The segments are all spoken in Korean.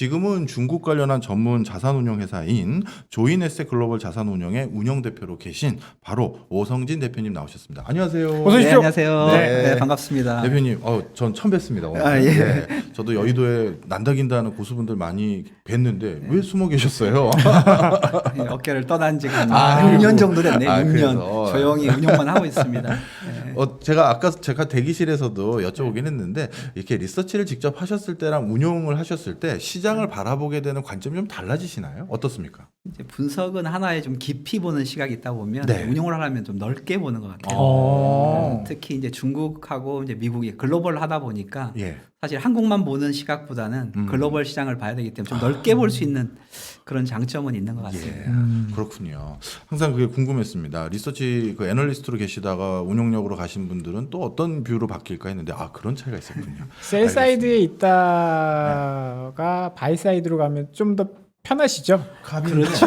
지금은 중국 관련한 전문 자산운용 회사인 조인에셋 글로벌 자산운용의 운영대표로 계신 바로 오성진 대표님 나오셨습니다. 안녕하세요. 어서 오십시오. 네, 안녕하세요. 네. 네, 반갑습니다. 대표님, 전 처음 뵙습니다. 오늘. 아, 예. 네, 저도 여의도에 난다긴다는 고수분들 많이 뵀는데 왜 숨어 계셨어요? 예, 어깨를 떠난 지가 한 아, 6년 정도 됐네요. 아, 6년. 그래서. 조용히 운영만 하고 있습니다. 네. 제가 대기실에서도 여쭤보긴 했는데 이렇게 리서치를 직접 하셨을 때랑 운용을 하셨을 때 시장을 바라보게 되는 관점이 좀 달라지시나요? 어떻습니까? 이제 분석은 하나에 좀 깊이 보는 시각이 있다 보면 네. 운용을 하려면 좀 넓게 보는 것 같아요. 특히 이제 중국하고 이제 미국이 글로벌 하다 보니까 예. 사실 한국만 보는 시각보다는 글로벌 시장을 봐야 되기 때문에 좀 넓게 볼 수 있는 그런 장점은 있는 것 같습니다. 예, 그렇군요. 항상 그게 궁금했습니다. 리서치 그 애널리스트로 계시다가 운용력으로 가신 분들은 또 어떤 뷰로 바뀔까 했는데 그런 차이가 있었군요. 셀 사이드에 있다가 바이 사이드로 가면 좀 더 편하시죠? 그렇죠.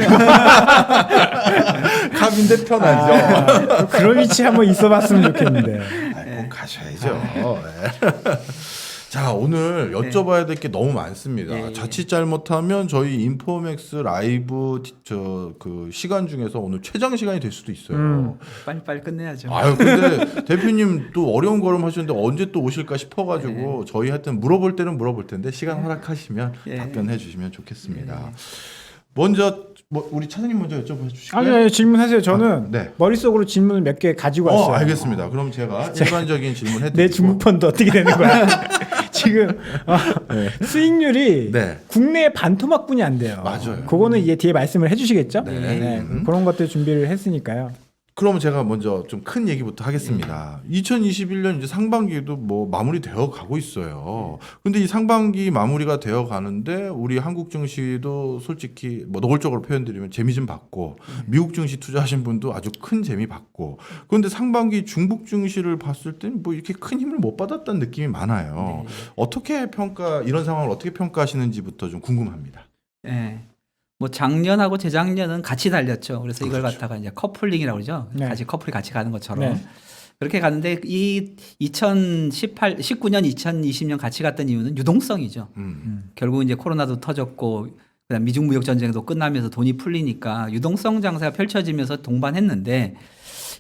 갑인데 편하죠. 그런 위치 한번 있어봤으면 좋겠는데. 꼭 가셔야죠. 네. 자, 오늘 여쭤봐야 될 게 너무 많습니다. 예, 예. 자칫 잘못하면 저희 인포맥스 라이브 그 시간 중에서 오늘 최장 시간이 될 수도 있어요. 빨리빨리 끝내야죠. 아유, 근데 대표님 또 어려운 걸음 하셨는데 언제 또 오실까 싶어가지고 저희 하여튼 물어볼 때는 물어볼 텐데 시간 허락하시면 예. 답변해 주시면 좋겠습니다. 먼저 우리 차장님 먼저 여쭤봐 주실까요? 아니, 질문하세요. 저는 네. 머릿속으로 질문을 몇 개 가지고 왔어요. 알겠습니다. 그럼 제가 일반적인 질문 해드리고 내 중국 펀드 어떻게 되는 거야? 지금 수익률이 네. 국내 반토막분이 안 돼요. 맞아요. 그거는 이제 뒤에 말씀을 해주시겠죠? 네. 그런 것들 준비를 했으니까요. 그러면 제가 먼저 좀 큰 얘기부터 하겠습니다. 2021년 이제 상반기도 뭐 마무리되어 가고 있어요. 근데 이 상반기 마무리가 되어 가는데 우리 한국 증시도 솔직히 뭐 노골적으로 표현드리면 재미 좀 봤고 미국 증시 투자하신 분도 아주 큰 재미 봤고 그런데 상반기 중국 증시를 봤을 땐 뭐 이렇게 큰 힘을 못 받았다는 느낌이 많아요. 어떻게 이런 상황을 어떻게 평가하시는지부터 좀 궁금합니다. 네. 뭐 작년하고 재작년은 같이 달렸죠. 그래서 이걸 그렇죠. 갖다가 이제 커플링이라고 그러죠. 네. 같이 커플이 같이 가는 것처럼 네. 그렇게 갔는데 이 19년, 2020년 같이 갔던 이유는 유동성이죠. 결국 이제 코로나도 터졌고 그다음 미중 무역 전쟁도 끝나면서 돈이 풀리니까 유동성 장세가 펼쳐지면서 동반했는데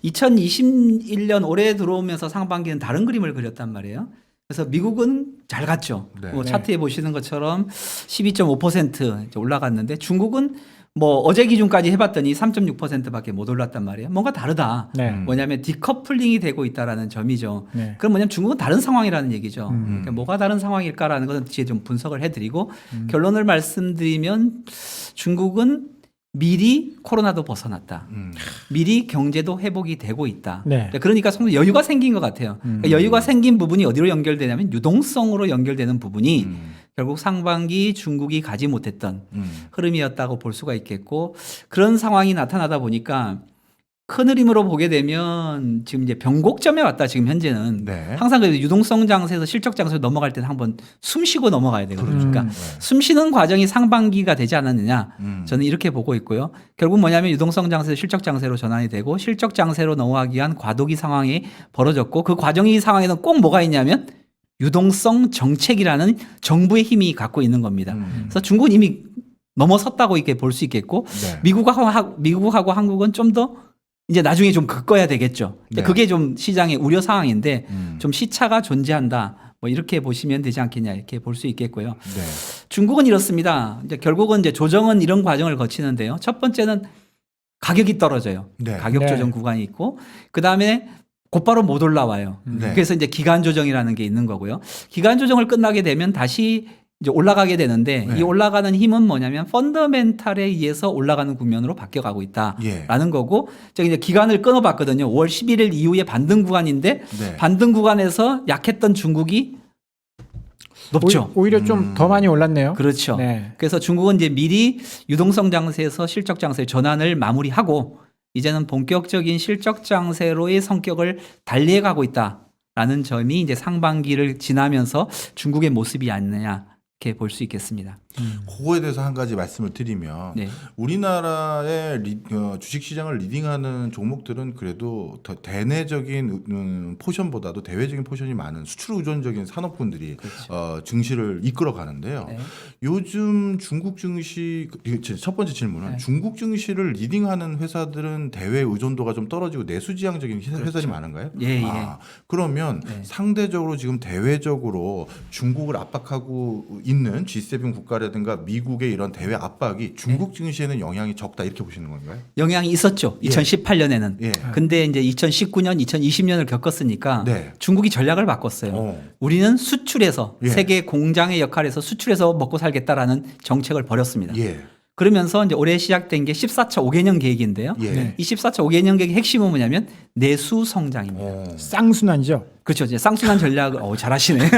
2021년 올해 들어오면서 상반기는 다른 그림을 그렸단 말이에요. 그래서 미국은 잘 갔죠. 네. 뭐 차트에 보시는 것처럼 12.5% 이제 올라갔는데 중국은 뭐 어제 기준까지 해봤더니 3.6%밖에 못 올랐단 말이에요. 뭔가 다르다. 네. 뭐냐면 디커플링이 되고 있다라는 점이죠. 네. 그럼 뭐냐면 중국은 다른 상황이라는 얘기죠. 음. 그러니까 뭐가 다른 상황일까라는 것은 뒤에 좀 분석을 해드리고 결론을 말씀드리면 중국은 미리 코로나도 벗어났다. 미리 경제도 회복이 되고 있다. 네. 그러니까 좀 여유가 생긴 것 같아요. 그러니까 여유가 생긴 부분이 어디로 연결되냐면 유동성으로 연결되는 부분이 결국 상반기 중국이 가지 못했던 흐름이었다고 볼 수가 있겠고 그런 상황이 나타나다 보니까 큰 흐름으로 보게 되면 지금 이제 변곡점에 왔다. 지금 현재는 네. 항상 그 유동성 장세에서 실적 장세로 넘어갈 때는 한번 숨 쉬고 넘어가야 되거든요. 그러니까 숨 쉬는 과정이 상반기가 되지 않았느냐. 저는 이렇게 보고 있고요. 결국 뭐냐면 유동성 장세에서 실적 장세로 전환이 되고 실적 장세로 넘어가기 위한 과도기 상황이 벌어졌고 그 과정이 상황에는 꼭 뭐가 있냐면 유동성 정책이라는 정부의 힘이 갖고 있는 겁니다. 그래서 중국은 이미 넘어섰다고 이렇게 볼 수 있겠고 네. 미국하고 한국은 좀 더 이제 나중에 좀 긋거야 되겠죠. 네. 그게 좀 시장의 우려 상황인데 좀 시차가 존재한다. 뭐 이렇게 보시면 되지 않겠냐 이렇게 볼 수 있겠고요. 네. 중국은 이렇습니다. 이제 결국은 이제 조정은 이런 과정을 거치는데요. 첫 번째는 가격이 떨어져요. 네. 가격 조정 네. 구간이 있고 그 다음에 곧바로 못 올라와요. 네. 그래서 이제 기간 조정이라는 게 있는 거고요. 기간 조정을 끝나게 되면 다시 이제 올라가게 되는데 네. 이 올라가는 힘은 뭐냐면 펀더멘탈에 의해서 올라가는 국면으로 바뀌어가고 예. 있다라는 거고 저기 이제 기간을 끊어봤거든요. 5월 11일 이후에 반등 구간인데 네. 반등 구간에서 약했던 중국이 높죠. 오히려 좀 더 많이 올랐네요. 그렇죠. 네. 그래서 중국은 이제 미리 유동성 장세에서 실적 장세 전환을 마무리하고 이제는 본격적인 실적 장세로의 성격을 달리해 가고 있다라는 점이 이제 상반기를 지나면서 중국의 모습이 아니냐 이렇게 볼 수 있겠습니다. 그거에 대해서 한 가지 말씀을 드리면 네. 우리나라의 주식시장을 리딩하는 종목들은 그래도 더 대내적인 포션보다도 대외적인 포션이 많은 수출 의존적인 산업군들이 증시를 이끌어 가는데요. 네. 요즘 중국 증시 첫 번째 질문은 네. 중국 증시를 리딩하는 회사들은 대외 의존도가 좀 떨어지고 내수지향적인 회사들이 많은가요? 예, 예. 그러면 네. 상대적으로 지금 대외적으로 중국을 압박하고 있는 G7 국가라든가 미국의 이런 대외 압박이 중국 증시에는 영향이 적다 이렇게 보시는 건가요? 영향이 있었죠. 예. 2018년에는. 예. 근데 이제 2019년, 2020년을 겪었으니까 네. 중국이 전략을 바꿨어요. 우리는 수출해서 예. 세계 공장의 역할에서 수출해서 먹고 살겠다라는 정책을 벌였습니다. 예. 그러면서 이제 올해 시작된 게 14차 5개년 계획인데요. 예. 네. 이 14차 5개년 계획의 핵심은 뭐냐면 내수 성장입니다. 쌍순환이죠. 그렇죠. 이제 쌍순환 전략을 잘하시네.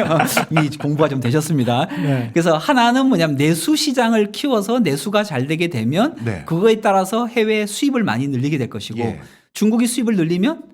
이미 공부가 좀 되셨습니다. 네. 그래서 하나는 뭐냐면 내수 시장을 키워서 내수가 잘 되게 되면 네. 그거에 따라서 해외 수입을 많이 늘리게 될 것이고 예. 중국이 수입을 늘리면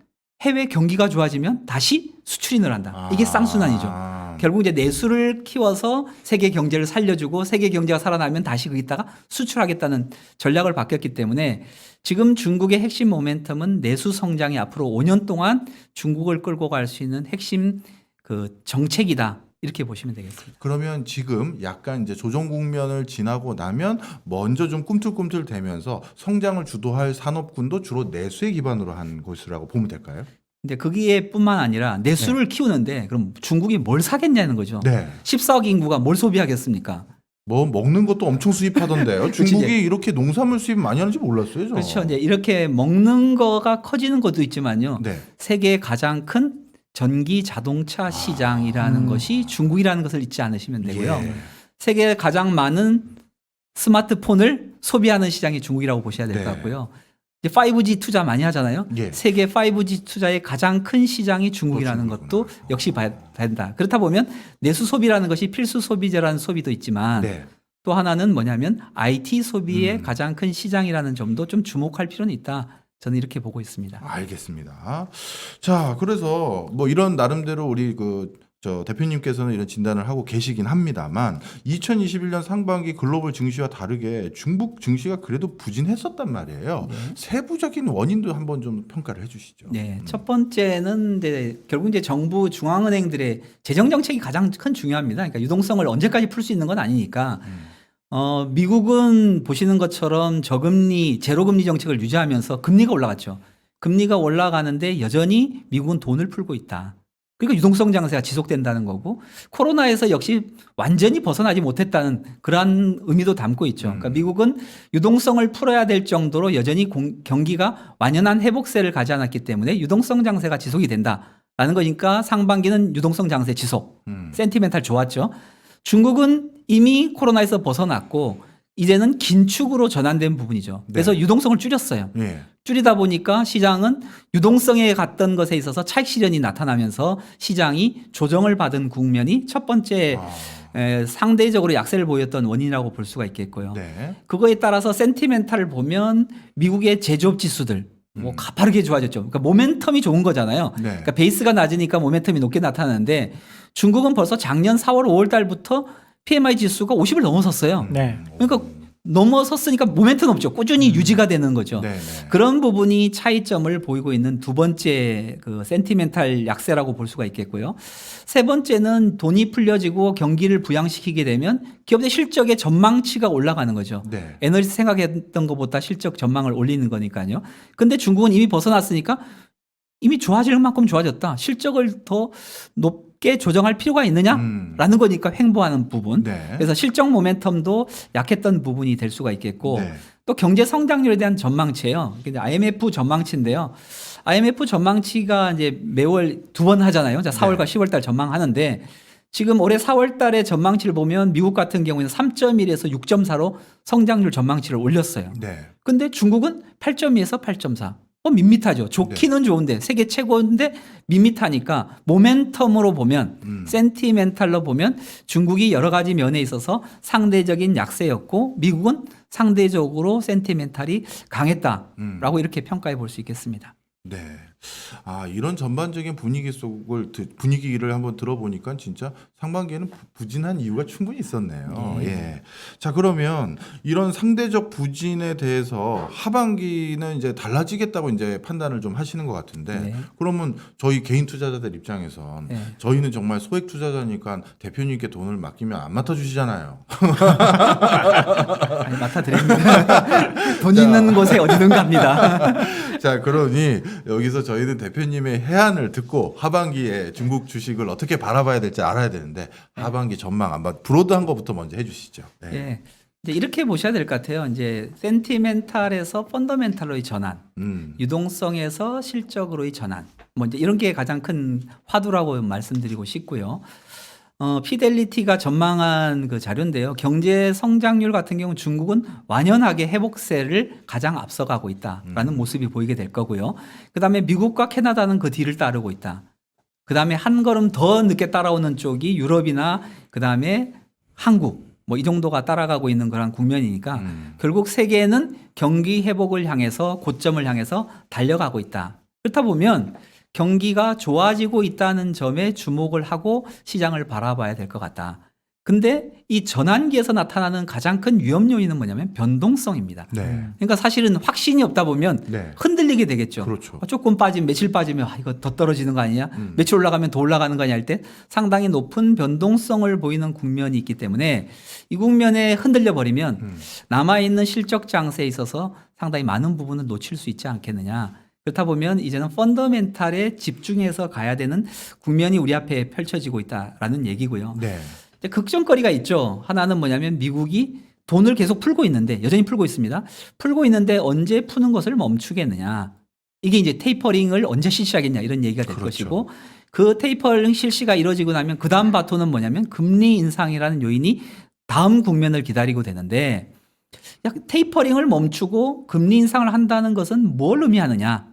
해외 경기가 좋아지면 다시 수출이 늘어난다. 이게 쌍순환이죠. 결국 이제 내수를 키워서 세계 경제를 살려주고 세계 경제가 살아나면 다시 거기다가 수출하겠다는 전략을 바뀌었기 때문에 지금 중국의 핵심 모멘텀은 내수 성장이 앞으로 5년 동안 중국을 끌고 갈 수 있는 핵심 그 정책이다. 이렇게 보시면 되겠습니다. 그러면 지금 약간 이제 조정 국면을 지나고 나면 먼저 좀 꿈틀꿈틀 대면서 성장을 주도할 산업군도 주로 내수에 기반으로 한 곳이라고 보면 될까요? 근데 거기에 뿐만 아니라 내수를 키우는데 그럼 중국이 뭘 사겠냐는 거죠. 네. 14억 인구가 뭘 소비하겠습니까? 뭐 먹는 것도 엄청 수입하던데요. 그치, 중국이 이렇게 농산물 수입 많이 하는지 몰랐어요. 저. 그렇죠. 이제 이렇게 먹는 거가 커지는 것도 있지만요. 네. 세계의 가장 큰 전기 자동차 시장이라는 것이 중국이라는 것을 잊지 않으시면 되고요. 예. 세계에 가장 많은 스마트폰을 소비하는 시장이 중국이라고 보셔야 될 것 네. 같고요. 이제 5G 투자 많이 하잖아요. 예. 세계 5G 투자의 가장 큰 시장이 중국이라는 중국이구나. 것도 역시 봐야 된다. 그렇다 보면 내수 소비라는 것이 필수 소비재라는 소비도 있지만 네. 또 하나는 뭐냐면 IT 소비의 가장 큰 시장이라는 점도 좀 주목할 필요는 있다. 저는 이렇게 보고 있습니다. 알겠습니다. 자, 그래서 뭐 이런 나름대로 우리 대표님께서는 이런 진단을 하고 계시긴 합니다만 2021년 상반기 글로벌 증시와 다르게 중국 증시가 그래도 부진했었단 말이에요. 세부적인 원인도 한번 좀 평가를 해주시죠. 네, 첫 번째는 이제 결국 이제 정부 중앙은행들의 재정 정책이 가장 큰 중요합니다. 그러니까 유동성을 언제까지 풀 수 있는 건 아니니까. 미국은 보시는 것처럼 저금리, 제로금리 정책을 유지하면서 금리가 올라갔죠. 금리가 올라가는데 여전히 미국은 돈을 풀고 있다. 그러니까 유동성 장세가 지속된다는 거고 코로나에서 역시 완전히 벗어나지 못했다는 그러한 의미도 담고 있죠. 그러니까 미국은 유동성을 풀어야 될 정도로 여전히 경기가 완연한 회복세를 가지 않았기 때문에 유동성 장세가 지속이 된다라는 거니까 상반기는 유동성 장세 지속, 센티멘탈 좋았죠. 중국은 이미 코로나에서 벗어났고 이제는 긴축으로 전환된 부분이죠. 그래서 유동성을 줄였어요. 예. 줄이다 보니까 시장은 유동성에 갔던 것에 있어서 차익 실현이 나타나면서 시장이 조정을 받은 국면이 첫 번째 상대적으로 약세를 보였던 원인이라고 볼 수가 있겠고요. 네. 그거에 따라서 센티멘탈을 보면 미국의 제조업 지수들 뭐 가파르게 좋아졌죠. 그러니까 모멘텀이 좋은 거잖아요. 네. 그러니까 베이스가 낮으니까 모멘텀이 높게 나타나는데 중국은 벌써 작년 4월, 5월 달부터 PMI 지수가 50을 넘어섰어요. 네. 그러니까 넘어섰으니까 모멘텀 없죠. 꾸준히 유지가 되는 거죠. 네. 그런 부분이 차이점을 보이고 있는 두 번째 그 센티멘탈 약세라고 볼 수가 있겠고요. 세 번째는 돈이 풀려지고 경기를 부양시키게 되면 기업의 실적의 전망치가 올라가는 거죠. 네. 애널리스트 생각했던 것보다 실적 전망을 올리는 거니까요. 근데 중국은 이미 벗어났으니까 이미 좋아질 만큼 좋아졌다. 실적을 더 높게 조정할 필요가 있느냐라는 거니까 횡보하는 부분. 네. 그래서 실적 모멘텀도 약했던 부분이 될 수가 있겠고 네. 또 경제 성장률에 대한 전망치예요. 근데 IMF 전망치인데요. IMF 전망치가 이제 매월 두 번 하잖아요. 자, 4월과 네. 10월 달 전망하는데 지금 올해 4월 달에 전망치를 보면 미국 같은 경우에는 3.1에서 6.4로 성장률 전망치를 올렸어요. 네. 근데 중국은 8.2에서 8.4. 밋밋하죠. 좋기는 좋은데 세계 최고인데 밋밋하니까 모멘텀으로 보면 센티멘탈로 보면 중국이 여러 가지 면에 있어서 상대적인 약세였고 미국은 상대적으로 센티멘탈이 강했다라고 이렇게 평가해 볼 수 있겠습니다. 네. 이런 전반적인 분위기를 한번 들어보니까 진짜 상반기에는 부진한 이유가 충분히 있었네요. 예. 자, 그러면 이런 상대적 부진에 대해서 하반기는 이제 달라지겠다고 이제 판단을 좀 하시는 것 같은데 네. 그러면 저희 개인 투자자들 입장에선 네. 저희는 정말 소액 투자자니까 대표님께 돈을 맡기면 안 맡아주시잖아요. 아니, 맡아드립니다. 돈 있는 곳에 어디든 갑니다. 자, 그러니 여기서 저희는 대표님의 해안을 듣고 하반기에 중국 주식을 어떻게 바라봐야 될지 알아야 되는데 하반기 전망 한번 브로드한 것부터 먼저 해주시죠. 네. 예. 이제 이렇게 보셔야 될 것 같아요. 이제 센티멘탈에서 펀더멘탈로의 전환, 유동성에서 실적으로의 전환. 뭐 이제 이런 게 가장 큰 화두라고 말씀드리고 싶고요. 피델리티가 전망한 그 자료인데요. 경제 성장률 같은 경우 중국은 완연하게 회복세를 가장 앞서가고 있다라는 모습이 보이게 될 거고요. 그다음에 미국과 캐나다는 그 뒤를 따르고 있다. 그다음에 한 걸음 더 늦게 따라오는 쪽이 유럽이나 그다음에 한국 뭐 이 정도가 따라가고 있는 그런 국면이니까 결국 세계는 경기 회복을 향해서 고점을 향해서 달려가고 있다. 그렇다 보면 경기가 좋아지고 있다는 점에 주목을 하고 시장을 바라봐야 될 것 같다. 근데 이 전환기에서 나타나는 가장 큰 위험 요인은 뭐냐면 변동성입니다. 네. 그러니까 사실은 확신이 없다 보면 네. 흔들리게 되겠죠. 그렇죠. 조금 빠지면 며칠 빠지면 이거 더 떨어지는 거 아니냐? 며칠 올라가면 더 올라가는 거 아니냐 할 때 상당히 높은 변동성을 보이는 국면이 있기 때문에 이 국면에 흔들려 버리면 남아있는 실적 장세에 있어서 상당히 많은 부분을 놓칠 수 있지 않겠느냐. 그렇다 보면 이제는 펀더멘탈에 집중해서 가야 되는 국면이 우리 앞에 펼쳐지고 있다라는 얘기고요. 네. 이제 걱정거리가 있죠. 하나는 뭐냐면 미국이 돈을 계속 풀고 있는데 여전히 풀고 있습니다. 풀고 있는데 언제 푸는 것을 멈추겠느냐. 이게 이제 테이퍼링을 언제 실시하겠냐 이런 얘기가 될 그렇죠. 것이고 그 테이퍼링 실시가 이루어지고 나면 그 다음 바토는 뭐냐면 금리 인상이라는 요인이 다음 국면을 기다리고 되는데 테이퍼링을 멈추고 금리 인상을 한다는 것은 뭘 의미하느냐.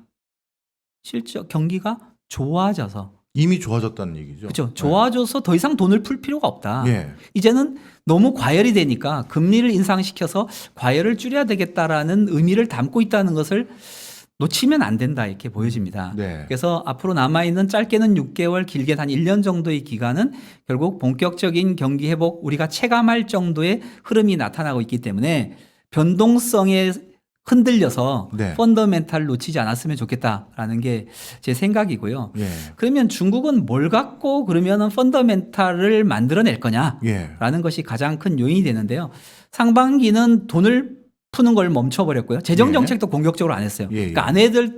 실적 경기가 좋아져서 이미 좋아졌다는 얘기죠. 그렇죠. 좋아져서 더 이상 돈을 풀 필요가 없다. 예. 이제는 너무 과열이 되니까 금리를 인상시켜서 과열을 줄여야 되겠다라는 의미를 담고 있다는 것을 놓치면 안 된다 이렇게 보여집니다. 네. 그래서 앞으로 남아있는 짧게는 6개월 길게는 한 1년 정도의 기간은 결국 본격적인 경기 회복 우리가 체감할 정도의 흐름이 나타나고 있기 때문에 변동성에 흔들려서 네. 펀더멘탈을 놓치지 않았으면 좋겠다라는 게 제 생각이고요. 예. 그러면 중국은 뭘 갖고 그러면은 펀더멘탈을 만들어낼 거냐라는 예. 것이 가장 큰 요인이 되는데요. 상반기는 돈을 푸는 걸 멈춰버렸고요. 재정 정책도 공격적으로 안 했어요. 예, 예. 그러니까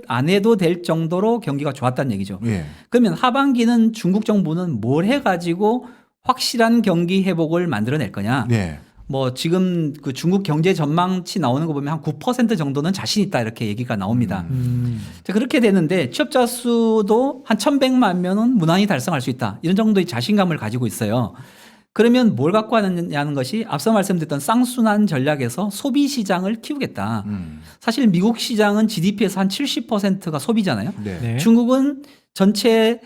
안 해도 될 정도로 경기가 좋았다는 얘기죠. 예. 그러면 하반기는 중국 정부는 뭘 해가지고 확실한 경기 회복을 만들어낼 거냐. 네. 뭐 지금 그 중국 경제 전망치 나오는 거 보면 한 9% 정도는 자신 있다 이렇게 얘기가 나옵니다. 자, 그렇게 되는데 취업자 수도 한 1,100만 명은 무난히 달성할 수 있다. 이런 정도의 자신감을 가지고 있어요. 그러면 뭘 갖고 하느냐는 것이 앞서 말씀드렸던 쌍순환 전략에서 소비 시장을 키우겠다. 사실 미국 시장은 GDP에서 한 70%가 소비잖아요. 네. 네. 중국은 전체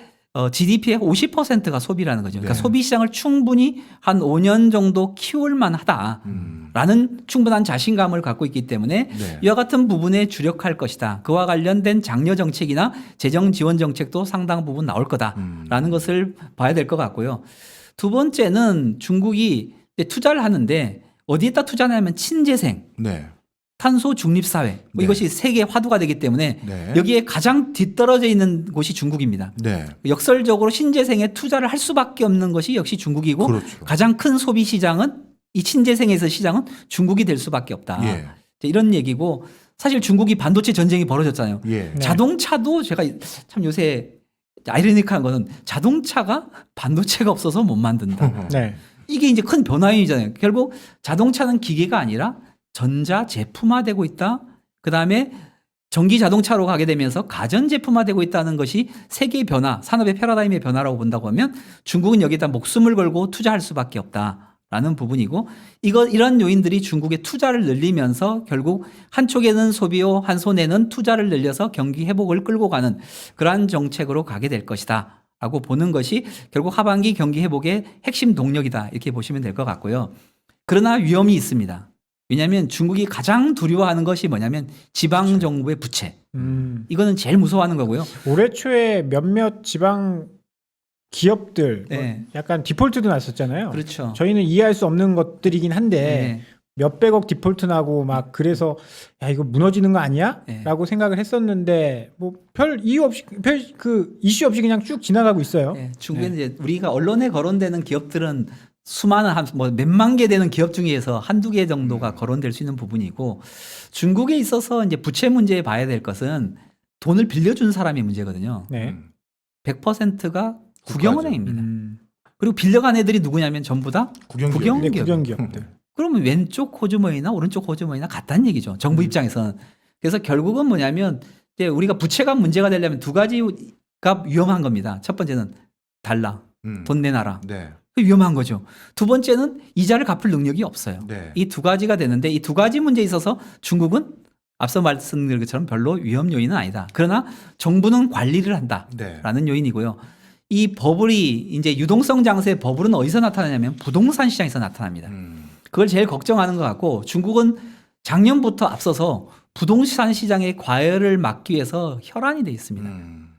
GDP의 50%가 소비라는 거죠. 그러니까 네. 소비 시장을 충분히 한 5년 정도 키울 만하다라는 충분한 자신감을 갖고 있기 때문에 네. 이와 같은 부분에 주력할 것이다. 그와 관련된 장려 정책이나 재정 지원 정책도 상당 부분 나올 거다라는 것을 봐야 될 것 같고요. 두 번째는 중국이 투자를 하는데 어디에다 투자하냐면 친재생, 네. 탄소 중립 사회 네. 이것이 세계 화두가 되기 때문에 네. 여기에 가장 뒤떨어져 있는 곳이 중국입니다. 네. 역설적으로 신재생에 투자를 할 수밖에 없는 것이 역시 중국이고 그렇죠. 가장 큰 소비 시장은 이 친재생에서 시장은 중국이 될 수밖에 없다. 예. 이런 얘기고 사실 중국이 반도체 전쟁이 벌어졌잖아요. 예. 네. 자동차도 제가 참 요새 아이러니한 거는 자동차가 반도체가 없어서 못 만든다. 네. 이게 이제 큰 변화이잖아요. 결국 자동차는 기계가 아니라 전자 제품화되고 있다. 그다음에 전기 자동차로 가게 되면서 가전 제품화되고 있다는 것이 세계의 변화, 산업의 패러다임의 변화라고 본다고 하면 중국은 여기다 목숨을 걸고 투자할 수밖에 없다라는 부분이고 이런 요인들이 중국의 투자를 늘리면서 결국 한쪽에는 소비요, 한 손에는 투자를 늘려서 경기 회복을 끌고 가는 그러한 정책으로 가게 될 것이다. 라고 보는 것이 결국 하반기 경기 회복의 핵심 동력이다. 이렇게 보시면 될 것 같고요. 그러나 위험이 있습니다. 왜냐하면 중국이 가장 두려워하는 것이 뭐냐면 지방 정부의 부채. 이거는 제일 무서워하는 거고요. 올해 초에 몇몇 지방 기업들 뭐 네. 약간 디폴트도 났었잖아요. 그렇죠. 저희는 이해할 수 없는 것들이긴 한데 네. 몇백억 디폴트 나고 막 그래서 야 이거 무너지는 거 아니야? 네. 라고 생각을 했었는데 뭐 별 이유 없이 별 그 이슈 없이 그냥 쭉 지나가고 있어요. 네, 중국에는 이제 우리가 언론에 거론되는 기업들은 수많은 뭐 몇만 개 되는 기업 중에서 한두 개 정도가 거론될 수 있는 부분이고 중국에 있어서 이제 부채 문제에 봐야 될 것은 돈을 빌려준 사람이 문제거든요. 네. 100%가 국영은행입니다. 음. 그리고 빌려간 애들이 누구냐면 전부 다 국영기업. 국영 네, 기업. 국영 기업들. 그러면 왼쪽 호주머니나 오른쪽 호주머니나 같다는 얘기죠. 정부 입장에서는. 그래서 결국은 뭐냐면 이제 우리가 부채가 문제가 되려면 두 가지가 위험한 겁니다. 첫 번째는 달라. 돈 내놔라. 네. 위험한 거죠. 두 번째는 이자를 갚을 능력이 없어요. 네. 이 두 가지가 되는데 이 두 가지 문제에 있어서 중국은 앞서 말씀드린 것처럼 별로 위험 요인은 아니다. 그러나 정부는 관리를 한다라는 네. 요인이고요. 이 버블이 이제 유동성 장세의 버블은 어디서 나타나냐면 부동산 시장에서 나타납니다. 그걸 제일 걱정하는 것 같고 중국은 작년부터 앞서서 부동산 시장의 과열을 막기 위해서 혈안이 돼 있습니다.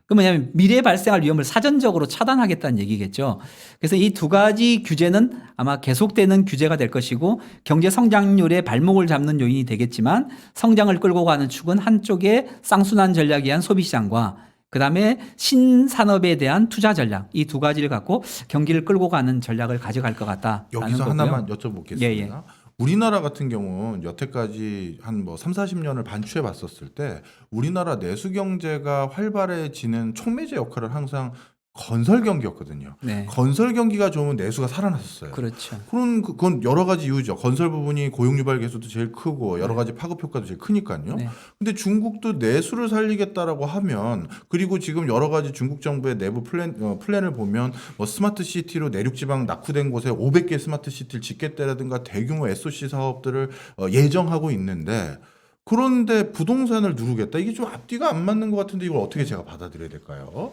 그 뭐냐면 미래에 발생할 위험을 사전적으로 차단하겠다는 얘기겠죠. 그래서 이 두 가지 규제는 아마 계속되는 규제가 될 것이고 경제 성장률의 발목을 잡는 요인이 되겠지만 성장을 끌고 가는 축은 한쪽에 쌍순환 전략에 의한 소비 시장과 그다음에 신산업에 대한 투자 전략 이 두 가지를 갖고 경기를 끌고 가는 전략을 가져갈 것 같다라는 여기서 거고요. 하나만 여쭤보겠습니다. 예, 예. 우리나라 같은 경우는 여태까지 한 뭐 3, 40년을 반추해 봤었을 때 우리나라 내수 경제가 활발해지는 촉매제 역할을 항상 건설 경기였거든요. 네. 건설 경기가 좋으면 내수가 살아났었어요. 그렇죠. 그건 여러 가지 이유죠. 건설 부분이 고용 유발 개수도 제일 크고 여러 가지 파급 효과도 제일 크니까요. 네. 근데 중국도 내수를 살리겠다라고 하면 그리고 지금 여러 가지 중국 정부의 내부 플랜을 보면 뭐 스마트 시티로 내륙 지방 낙후된 곳에 500개 스마트 시티를 짓겠다라든가 대규모 SOC 사업들을 예정하고 있는데 그런데 부동산을 누르겠다. 이게 좀 앞뒤가 안 맞는 것 같은데 이걸 어떻게 제가 받아들여야 될까요?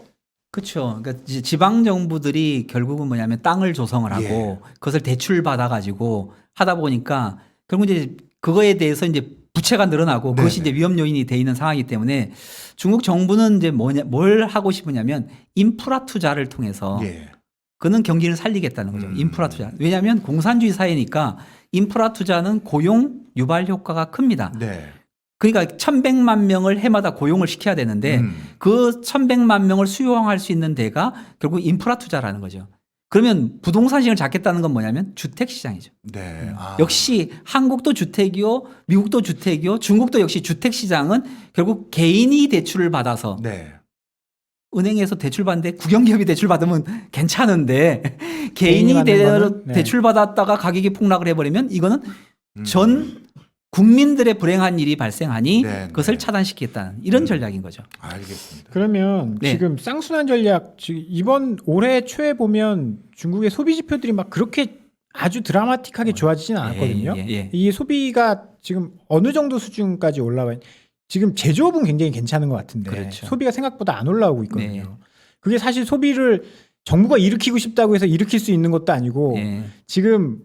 그렇죠. 그러니까 이제 지방 정부들이 결국은 뭐냐면 땅을 조성을 하고 예. 그것을 대출 받아 가지고 하다 보니까 결국 이제 그거에 대해서 이제 부채가 늘어나고 그것이 네네. 이제 위험 요인이 돼 있는 상황이기 때문에 중국 정부는 이제 뭘 하고 싶으냐면 인프라 투자를 통해서 예. 그는 경기를 살리겠다는 거죠. 인프라 투자. 왜냐하면 공산주의 사회니까 인프라 투자는 고용 유발 효과가 큽니다. 네. 그러니까 1,100만 명을 해마다 고용을 시켜야 되는데 그 1,100만 명을 수용할 수 있는 데가 결국 인프라 투자라는 거죠. 그러면 부동산 시장을 잡겠다는 건 뭐냐면 주택 시장이죠. 네. 아. 역시 한국도 주택이요, 미국도 주택이요, 중국도 역시 주택 시장은 결국 개인이 대출을 받아서 네. 은행에서 대출 받는데 국영기업이 대출 받으면 괜찮은데 개인이 받는 거는? 네. 대출 받았다가 가격이 폭락을 해버리면 이거는 전 국민들의 불행한 일이 발생하니 네, 그것을 네. 차단시키겠다는 이런 전략인 거죠. 알겠습니다. 그러면 네. 지금 쌍순환 전략 이번 올해 초에 보면 중국의 소비 지표들이 막 그렇게 아주 드라마틱하게 좋아지지는 않았거든요. 예. 이 소비가 지금 어느 정도 수준까지 올라와 지금 제조업은 굉장히 괜찮은 것 같은데 그렇죠. 소비가 생각보다 안 올라오고 있거든요. 네. 그게 사실 소비를 정부가 일으키고 싶다고 해서 일으킬 수 있는 것도 아니고 예. 지금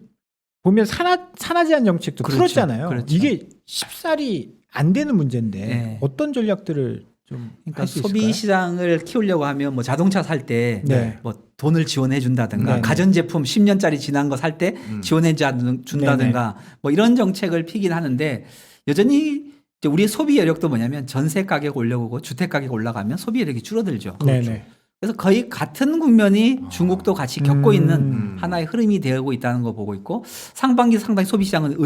보면 산화 제한 정책도 그렇죠. 풀었잖아요. 그렇죠. 이게 쉽사리 안 되는 문제인데 네. 어떤 전략들을 좀 그러니까 할 수 소비 있을까요? 시장을 키우려고 하면 뭐 자동차 살 때 뭐 네. 돈을 지원해 준다든가 네, 가전제품 10년짜리 지난 거 살 때 지원해 준다든가 뭐 이런 정책을 피긴 하는데 여전히 이제 우리의 소비 여력도 뭐냐면 전세 가격 올려오고 주택 가격 올라가면 소비 여력이 줄어들죠. 네네. 그래서 거의 같은 국면이 중국도 같이 겪고 있는 음. 하나의 흐름이 되고 있다는 거 보고 있고 상반기 상당히 소비 시장은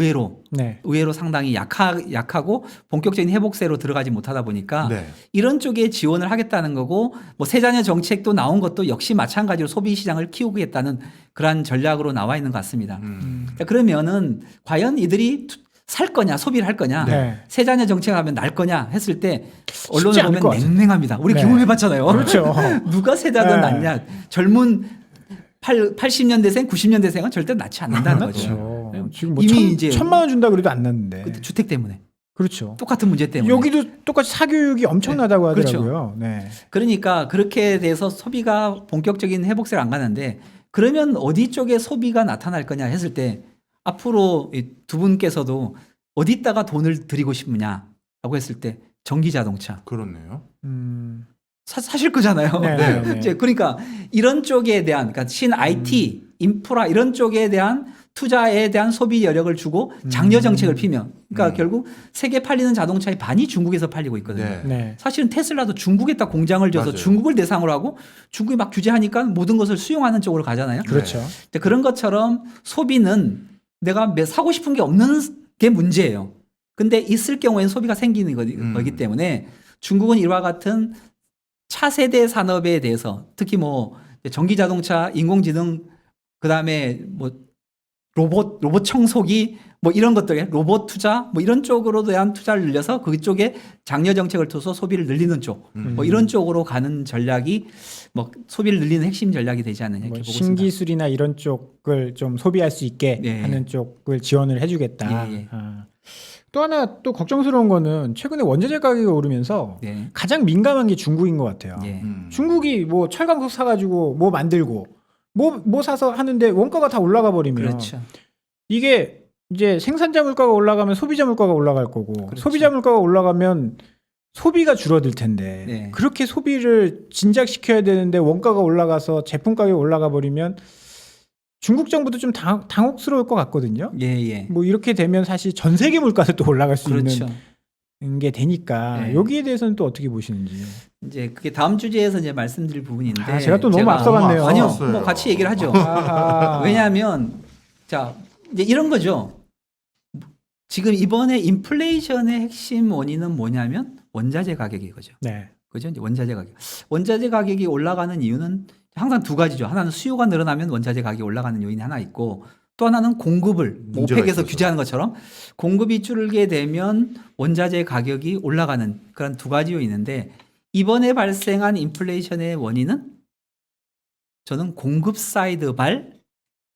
네. 의외로 상당히 약하고 본격적인 회복세로 들어가지 못하다 보니까 네. 이런 쪽에 지원을 하겠다는 거고 뭐 세자녀 정책도 나온 것도 역시 마찬가지로 소비 시장을 키우겠다는 그러한 전략으로 나와 있는 것 같습니다. 자, 그러면은 과연 이들이 살 거냐 소비를 할 거냐 네. 세자녀 정책하면 날 거냐 했을 때 언론을 않을 것 보면 같아요. 냉랭합니다. 우리 네. 경험해봤잖아요. 그렇죠. 누가 세자든 네. 낫냐 젊은 80년대생 90년대생은 절대 낳지 않는다는 거죠. 그렇죠. 네. 지금 뭐 이미 이제 1,000만 원 준다 그래도 안 났는데. 근데 주택 때문에 그렇죠. 똑같은 문제 때문에 여기도 똑같이 사교육이 엄청나다고 그렇죠. 하더라고요. 네. 그러니까 그렇게 돼서 소비가 본격적인 회복세를 안 가는데 그러면 어디 쪽에 소비가 나타날 거냐 했을 때 앞으로 이 두 분께서도 어디다가 돈을 들이고 싶느냐라고 했을 때 전기 자동차. 그렇네요. 사실 그잖아요. 네, 네, 네. 이제 그러니까 이런 쪽에 대한 그러니까 신 IT, 인프라 이런 쪽에 대한 투자에 대한 소비 여력을 주고 장려 정책을 피면 그러니까 결국 세계 팔리는 자동차의 반이 중국에서 팔리고 있거든요. 네. 네. 사실은 테슬라도 중국에다 공장을 져서 맞아요. 중국을 대상으로 하고 중국이 막 규제하니까 모든 것을 수용하는 쪽으로 가잖아요. 그렇죠. 근데 그런 것처럼 소비는 내가 사고 싶은 게 없는 게 문제예요. 근데 있을 경우에는 소비가 생기는 거기 때문에 중국은 이와 같은 차세대 산업에 대해서 특히 뭐 전기 자동차, 인공지능, 그다음에 뭐 로봇 청소기 뭐 이런 것들, 로봇 투자 뭐 이런 쪽으로 대한 투자를 늘려서 그쪽에 장려 정책을 둬서 소비를 늘리는 쪽, 뭐 이런 쪽으로 가는 전략이 뭐 소비를 늘리는 핵심 전략이 되지 않느냐 이렇게 뭐 보고 있습니다. 신기술이나 이런 쪽을 좀 소비할 수 있게 예. 하는 쪽을 지원을 해주겠다. 예, 예. 또 하나 또 걱정스러운 거는 최근에 원자재 가격이 오르면서 네. 가장 민감한 게 중국인 것 같아요. 예. 중국이 뭐 철강석 사가지고 뭐 만들고 뭐 사서 하는데 원가가 다 올라가 버리면 그렇죠. 이게 이제 생산자 물가가 올라가면 소비자 물가가 올라갈 거고 그렇죠. 소비자 물가가 올라가면 소비가 줄어들 텐데 네. 그렇게 소비를 진작시켜야 되는데 원가가 올라가서 제품 가격이 올라가 버리면 중국 정부도 좀 당혹스러울 것 같거든요. 예, 예. 뭐 이렇게 되면 사실 전 세계 물가도 또 올라갈 수 그렇죠. 있는 게 되니까 네. 여기에 대해서는 또 어떻게 보시는지. 이제 그게 다음 주제에서 이제 말씀드릴 부분인데 아, 제가 또 너무 앞서갔네요. 아니요, 앞섰어요. 뭐 같이 얘기를 하죠. 아하. 왜냐하면 자 이제 이런 거죠. 지금 이번에 인플레이션의 핵심 원인은 뭐냐면 원자재 가격이거죠. 네. 그죠? 이제 원자재 가격. 원자재 가격이 올라가는 이유는 항상 두 가지죠. 하나는 수요가 늘어나면 원자재 가격이 올라가는 요인이 하나 있고 또 하나는 공급을 문제가 오펙에서 있어서. 규제하는 것처럼 공급이 줄게 되면 원자재 가격이 올라가는 그런 두 가지 요인이 있는데 이번에 발생한 인플레이션의 원인은 저는 공급 사이드 발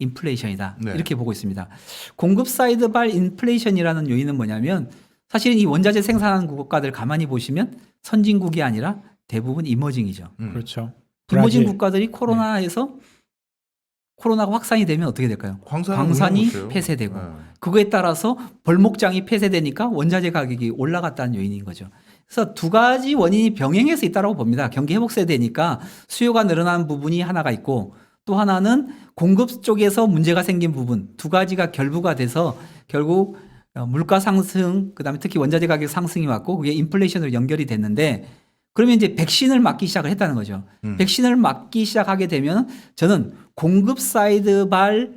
인플레이션이다. 네. 이렇게 보고 있습니다. 공급 사이드 발 인플레이션이라는 요인은 뭐냐면 사실은 이 원자재 생산하는 국가들 가만히 보시면 선진국이 아니라 대부분 이머징이죠. 그렇죠. 이머징 브라질. 국가들이 코로나에서 코로나가 확산이 되면 어떻게 될까요? 광산이 없어요. 폐쇄되고 네. 그거에 따라서 벌목장이 폐쇄되니까 원자재 가격이 올라갔다는 요인인 거죠. 그래서 두 가지 원인이 병행해서 있다고 봅니다. 경기 회복 세대니까 수요가 늘어난 부분이 하나가 있고 또 하나는 공급 쪽에서 문제가 생긴 부분 두 가지가 결부가 돼서 결국 물가 상승 그다음에 특히 원자재 가격 상승이 왔고 그게 인플레이션으로 연결이 됐는데 그러면 이제 백신을 맞기 시작을 했다는 거죠. 백신을 맞기 시작하게 되면 저는 공급 사이드 발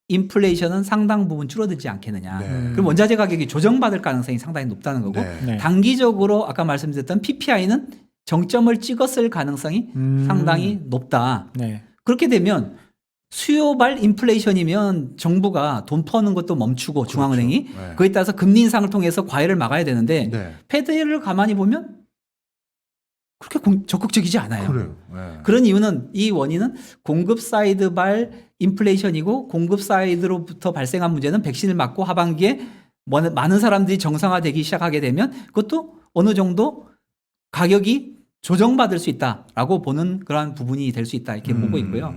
인플레이션은 상당 부분 줄어들지 않겠느냐. 네. 그럼 원자재 가격이 조정받을 가능성이 상당히 높다는 거고 네. 네. 단기적으로 아까 말씀드렸던 PPI는 정점을 찍었을 가능성이 상당히 높다. 네. 그렇게 되면 수요발 인플레이션이면 정부가 돈 퍼는 것도 멈추고 중앙은행이 그렇죠. 네. 그에 따라서 금리 인상을 통해서 과열을 막아야 되는데 네. 패드를 가만히 보면 그렇게 적극적이지 않아요. 그래요. 네. 그런 이유는 이 원인은 공급 사이드 발 인플레이션이고 공급 사이드로부터 발생한 문제는 백신을 맞고 하반기에 많은 사람들이 정상화되기 시작하게 되면 그것도 어느 정도 가격이 조정받을 수 있다라고 보는 그러한 부분이 될 수 있다 이렇게 보고 있고요.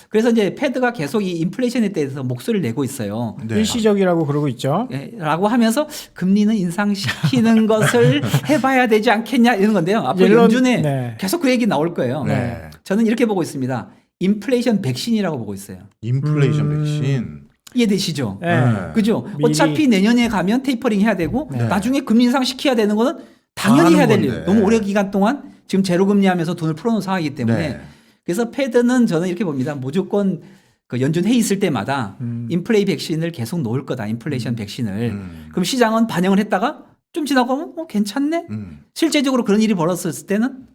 그래서 이제 패드가 계속 이 인플레이션에 대해서 목소리를 내고 있어요. 네. 일시적이라고 그러고 있죠. 예, 라고 하면서 금리는 인상시키는 것을 해봐야 되지 않겠냐 이런 건데요. 앞으로 옐런- 연준에 네. 계속 그 얘기 나올 거예요. 네. 저는 이렇게 보고 있습니다. 인플레이션 백신이라고 보고 있어요. 인플레이션 백신. 이해되시죠? 네. 그죠? 미리- 어차피 내년에 가면 테이퍼링 해야 되고 네. 나중에 금리 인상 시켜야 되는 거는 당연히 하는 해야 될 건데. 일. 너무 오래 기간 동안 지금 제로 금리 하면서 돈을 풀어놓은 상황이기 때문에 네. 그래서 패드는 저는 이렇게 봅니다. 무조건 그 연준 회의 있을 때마다 인플레이 백신을 계속 놓을 거다. 인플레이션 백신을. 그럼 시장은 반영을 했다가 좀 지나고 하면 괜찮네. 실제적으로 그런 일이 벌어졌을 때는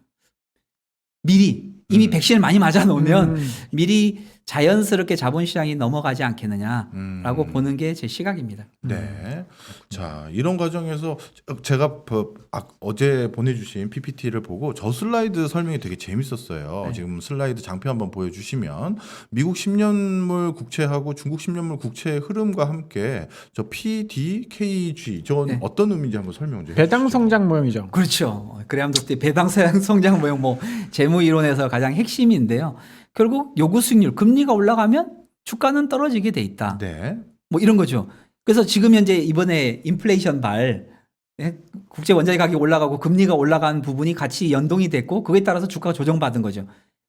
미리 이미 백신을 많이 맞아 놓으면 미리 자연스럽게 자본시장이 넘어가지 않겠느냐라고 보는 게 제 시각입니다. 네. 자, 이런 과정에서 제가 어제 보내주신 PPT를 보고 저 슬라이드 설명이 되게 재밌었어요. 네. 지금 슬라이드 장표 한번 보여주시면 미국 10년물 국채하고 중국 10년물 국채의 흐름과 함께 저 PDKG 저건 네. 어떤 의미인지 한번 설명 좀 배당 해주시죠. 성장 모형이죠. 그렇죠. 그래함도 배당 성장 모형 뭐 재무 이론에서 가장 핵심인데요. 결국 요구 수익률 금리가 올라가면 주가는 떨어지게 돼 있다. 네. 뭐 이런 거죠. 그래서 지금 현재 이번에 인플레이션 국제 원자재 가격이 올라가고 금리가 올라간 부분이 같이 연동이 됐고 그거에 따라서 주가가 조정받은 거죠.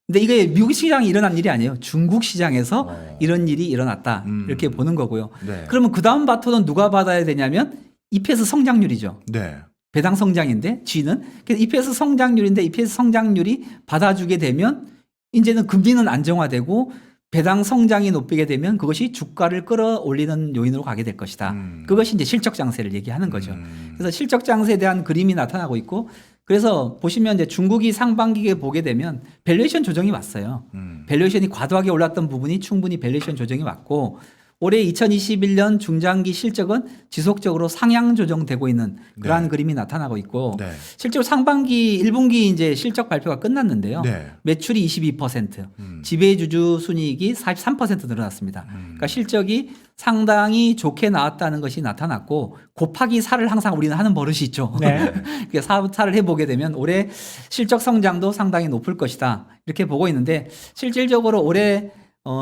근데 이게 미국 시장이 일어난 일이 아니에요. 중국 시장에서 이런 일이 일어났다. 이렇게 보는 거고요. 네. 그러면 그 다음 바톤은 누가 받아야 되냐면 EPS 성장률이죠. 네. 배당 성장인데 G는 그래서 EPS 성장률인데 EPS 성장률이 받아주게 되면 이제는 금리는 안정화되고 배당 성장이 높게 되면 그것이 주가를 끌어올리는 요인으로 가게 될 것이다. 그것이 이제 실적 장세를 얘기하는 거죠. 그래서 실적 장세에 대한 그림이 나타나고 있고 그래서 보시면 이제 중국이 상반기에 보게 되면 밸류에이션 조정이 왔어요. 밸류에이션이 과도하게 올랐던 부분이 충분히 밸류에이션 조정이 왔고 올해 2021년 중장기 실적은 지속적으로 상향 조정되고 있는 그러한 네. 그림이 나타나고 있고 네. 실제로 상반기 1분기 이제 실적 발표가 끝났는데요. 네. 매출이 22%, 지배주주 순이익이 43% 늘어났습니다. 그러니까 실적이 상당히 좋게 나왔다는 것이 나타났고 곱하기 4를 항상 우리는 하는 버릇이 있죠. 네. 그러니까 4를 해보게 되면 올해 실적 성장도 상당히 높을 것이다. 이렇게 보고 있는데 실질적으로 올해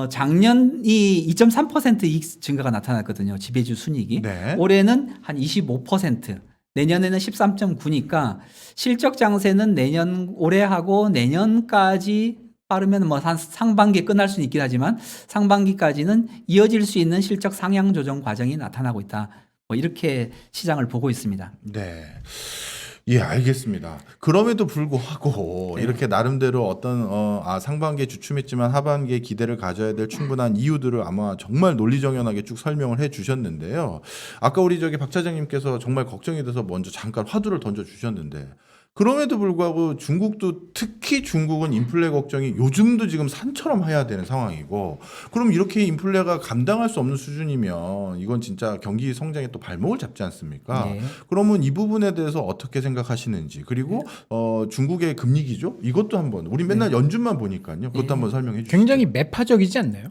작년이 2.3% 이익 증가가 나타났거든요. 지배주 순이익이. 네. 올해는 한 25%, 내년에는 13.9니까 실적 장세는 올해하고 내년까지 빠르면 뭐 한 상반기에 끝날 수는 있긴 하지만 상반기까지는 이어질 수 있는 실적 상향 조정 과정이 나타나고 있다. 뭐 이렇게 시장을 보고 있습니다. 네. 예, 알겠습니다. 그럼에도 불구하고 이렇게 나름대로 어떤 상반기에 주춤했지만 하반기에 기대를 가져야 될 충분한 이유들을 아마 정말 논리정연하게 쭉 설명을 해 주셨는데요. 아까 우리 박 차장님께서 정말 걱정이 돼서 먼저 잠깐 화두를 던져 주셨는데 그럼에도 불구하고 중국도 특히 중국은 인플레 걱정이 요즘도 지금 산처럼 해야 되는 상황이고 그럼 이렇게 인플레가 감당할 수 없는 수준이면 이건 진짜 경기 성장에 또 발목을 잡지 않습니까? 네. 그러면 이 부분에 대해서 어떻게 생각하시는지 그리고 중국의 금리 기조 이것도 한번 우리 맨날 연준만 보니까요. 그것도 네. 한번 설명해 주시죠. 굉장히 매파적이지 않나요?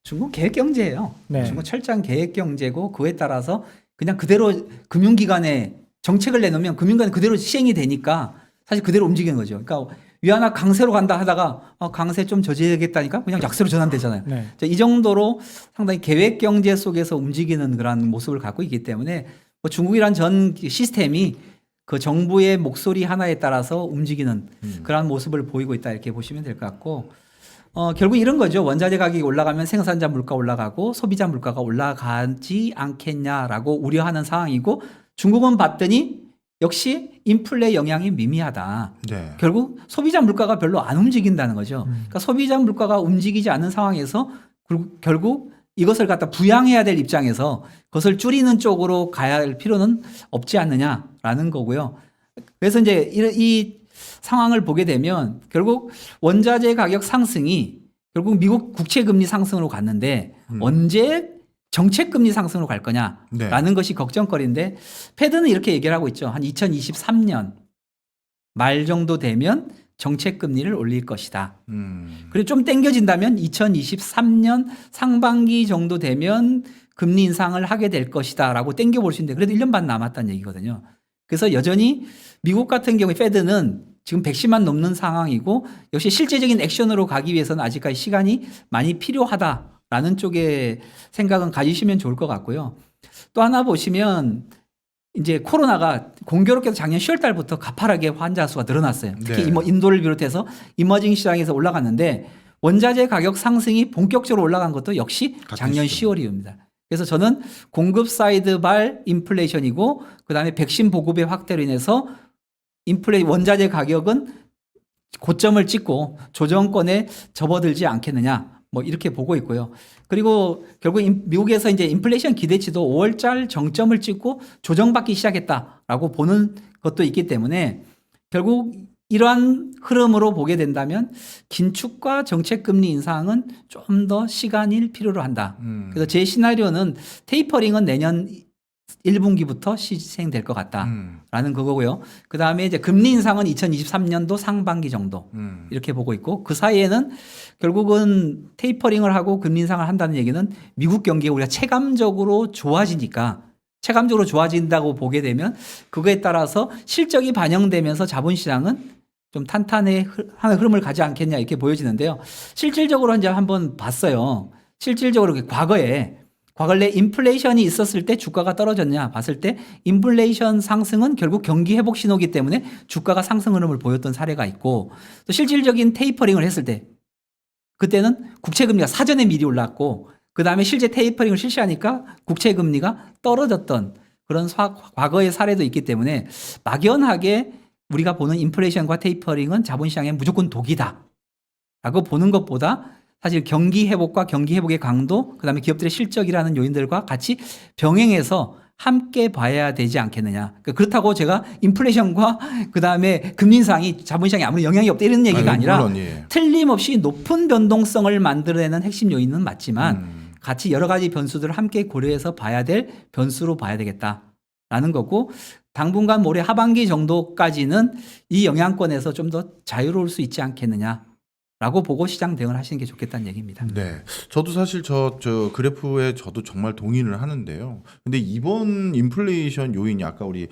중국 계획 경제예요. 네. 중국 철저한 계획 경제고 그에 따라서 그냥 그대로 금융기관에 정책을 내놓으면 금융기관이 그대로 시행이 되니까 사실 그대로 움직이는 거죠. 그러니까 위안화 강세로 간다 하다가 강세 좀 저지해야겠다니까 그냥 약세로 전환되잖아요. 네. 이 정도로 상당히 계획 경제 속에서 움직이는 그런 모습을 갖고 있기 때문에 뭐 중국이란 전 시스템이 그 정부의 목소리 하나에 따라서 움직이는 그런 모습을 보이고 있다 이렇게 보시면 될 것 같고 결국 이런 거죠. 원자재 가격이 올라가면 생산자 물가 올라가고 소비자 물가가 올라가지 않겠냐라고 우려하는 상황이고 중국은 봤더니 역시 인플레 영향이 미미하다. 네. 결국 소비자 물가가 별로 안 움직인다는 거죠. 그러니까 소비자 물가가 움직이지 않는 상황에서 결국 이것을 갖다 부양해야 될 입장에서 그것을 줄이는 쪽으로 가야 할 필요는 없지 않느냐라는 거고요. 그래서 이제 이 상황을 보게 되면 결국 원자재 가격 상승이 결국 미국 국채 금리 상승으로 갔는데 언제 정책 금리 상승으로 갈 거냐라는 네. 것이 걱정거리인데 패드는 이렇게 얘기를 하고 있죠. 한 2023년 말 정도 되면 정책 금리를 올릴 것이다. 그리고 좀 땡겨진다면 2023년 상반기 정도 되면 금리 인상을 하게 될 것이다라고 땡겨볼 수 있는데 그래도 1년 반 남았다는 얘기거든요. 그래서 여전히 미국 같은 경우에 패드는 지금 110만 넘는 상황이고 역시 실제적인 액션으로 가기 위해서는 아직까지 시간이 많이 필요하다라는 쪽에 생각은 가지시면 좋을 것 같고요. 또 하나 보시면 이제 코로나가 공교롭게도 작년 10월 달부터 가파르게 환자 수가 늘어났어요. 특히 네. 인도를 비롯해서 이머징 시장에서 올라갔는데 원자재 가격 상승이 본격적으로 올라간 것도 역시 작년 시점. 10월이옵니다. 그래서 저는 공급 사이드 발 인플레이션이고 그다음에 백신 보급의 확대로 인해서 원자재 가격은 고점을 찍고 조정권에 접어들지 않겠느냐 뭐 이렇게 보고 있고요. 그리고 결국 미국에서 이제 인플레이션 기대치도 5월달 정점을 찍고 조정받기 시작했다라고 보는 것도 있기 때문에 결국 이러한 흐름으로 보게 된다면 긴축과 정책 금리 인상은 좀 더 시간이 필요로 한다. 그래서 제 시나리오는 테이퍼링은 내년 1분기부터 시행될 것 같다라는 그거고요. 그 다음에 이제 금리 인상은 2023년도 상반기 정도 이렇게 보고 있고 그 사이에는 결국은 테이퍼링을 하고 금리 인상을 한다는 얘기는 미국 경기가 우리가 체감적으로 좋아지니까 체감적으로 좋아진다고 보게 되면 그거에 따라서 실적이 반영되면서 자본시장은 좀 탄탄한 흐름을 가지 않겠냐 이렇게 보여지는데요. 실질적으로 이제 한번 봤어요. 실질적으로 과거에 과거에 인플레이션이 있었을 때 주가가 떨어졌냐 봤을 때 인플레이션 상승은 결국 경기 회복 신호기 때문에 주가가 상승 흐름을 보였던 사례가 있고 또 실질적인 테이퍼링을 했을 때 그때는 국채금리가 사전에 미리 올랐고 그 다음에 실제 테이퍼링을 실시하니까 국채금리가 떨어졌던 그런 과거의 사례도 있기 때문에 막연하게 우리가 보는 인플레이션과 테이퍼링은 자본시장에 무조건 독이다 라고 보는 것보다 사실 경기 회복과 경기 회복의 강도, 그다음에 기업들의 실적이라는 요인들과 같이 병행해서 함께 봐야 되지 않겠느냐. 그렇다고 제가 인플레이션과 그다음에 금리 인상이 자본시장에 아무런 영향이 없다 이런 얘기가 아니라 물론, 예. 틀림없이 높은 변동성을 만들어내는 핵심 요인은 맞지만 같이 여러 가지 변수들을 함께 고려해서 봐야 될 변수로 봐야 되겠다라는 거고 당분간 올해 하반기 정도까지는 이 영향권에서 좀 더 자유로울 수 있지 않겠느냐. 라고 보고 시장 대응을 하시는 게 좋겠다는 얘기입니다. 네. 저도 사실 저 그래프에 저도 정말 동의를 하는데요. 근데 이번 인플레이션 요인이 아까 우리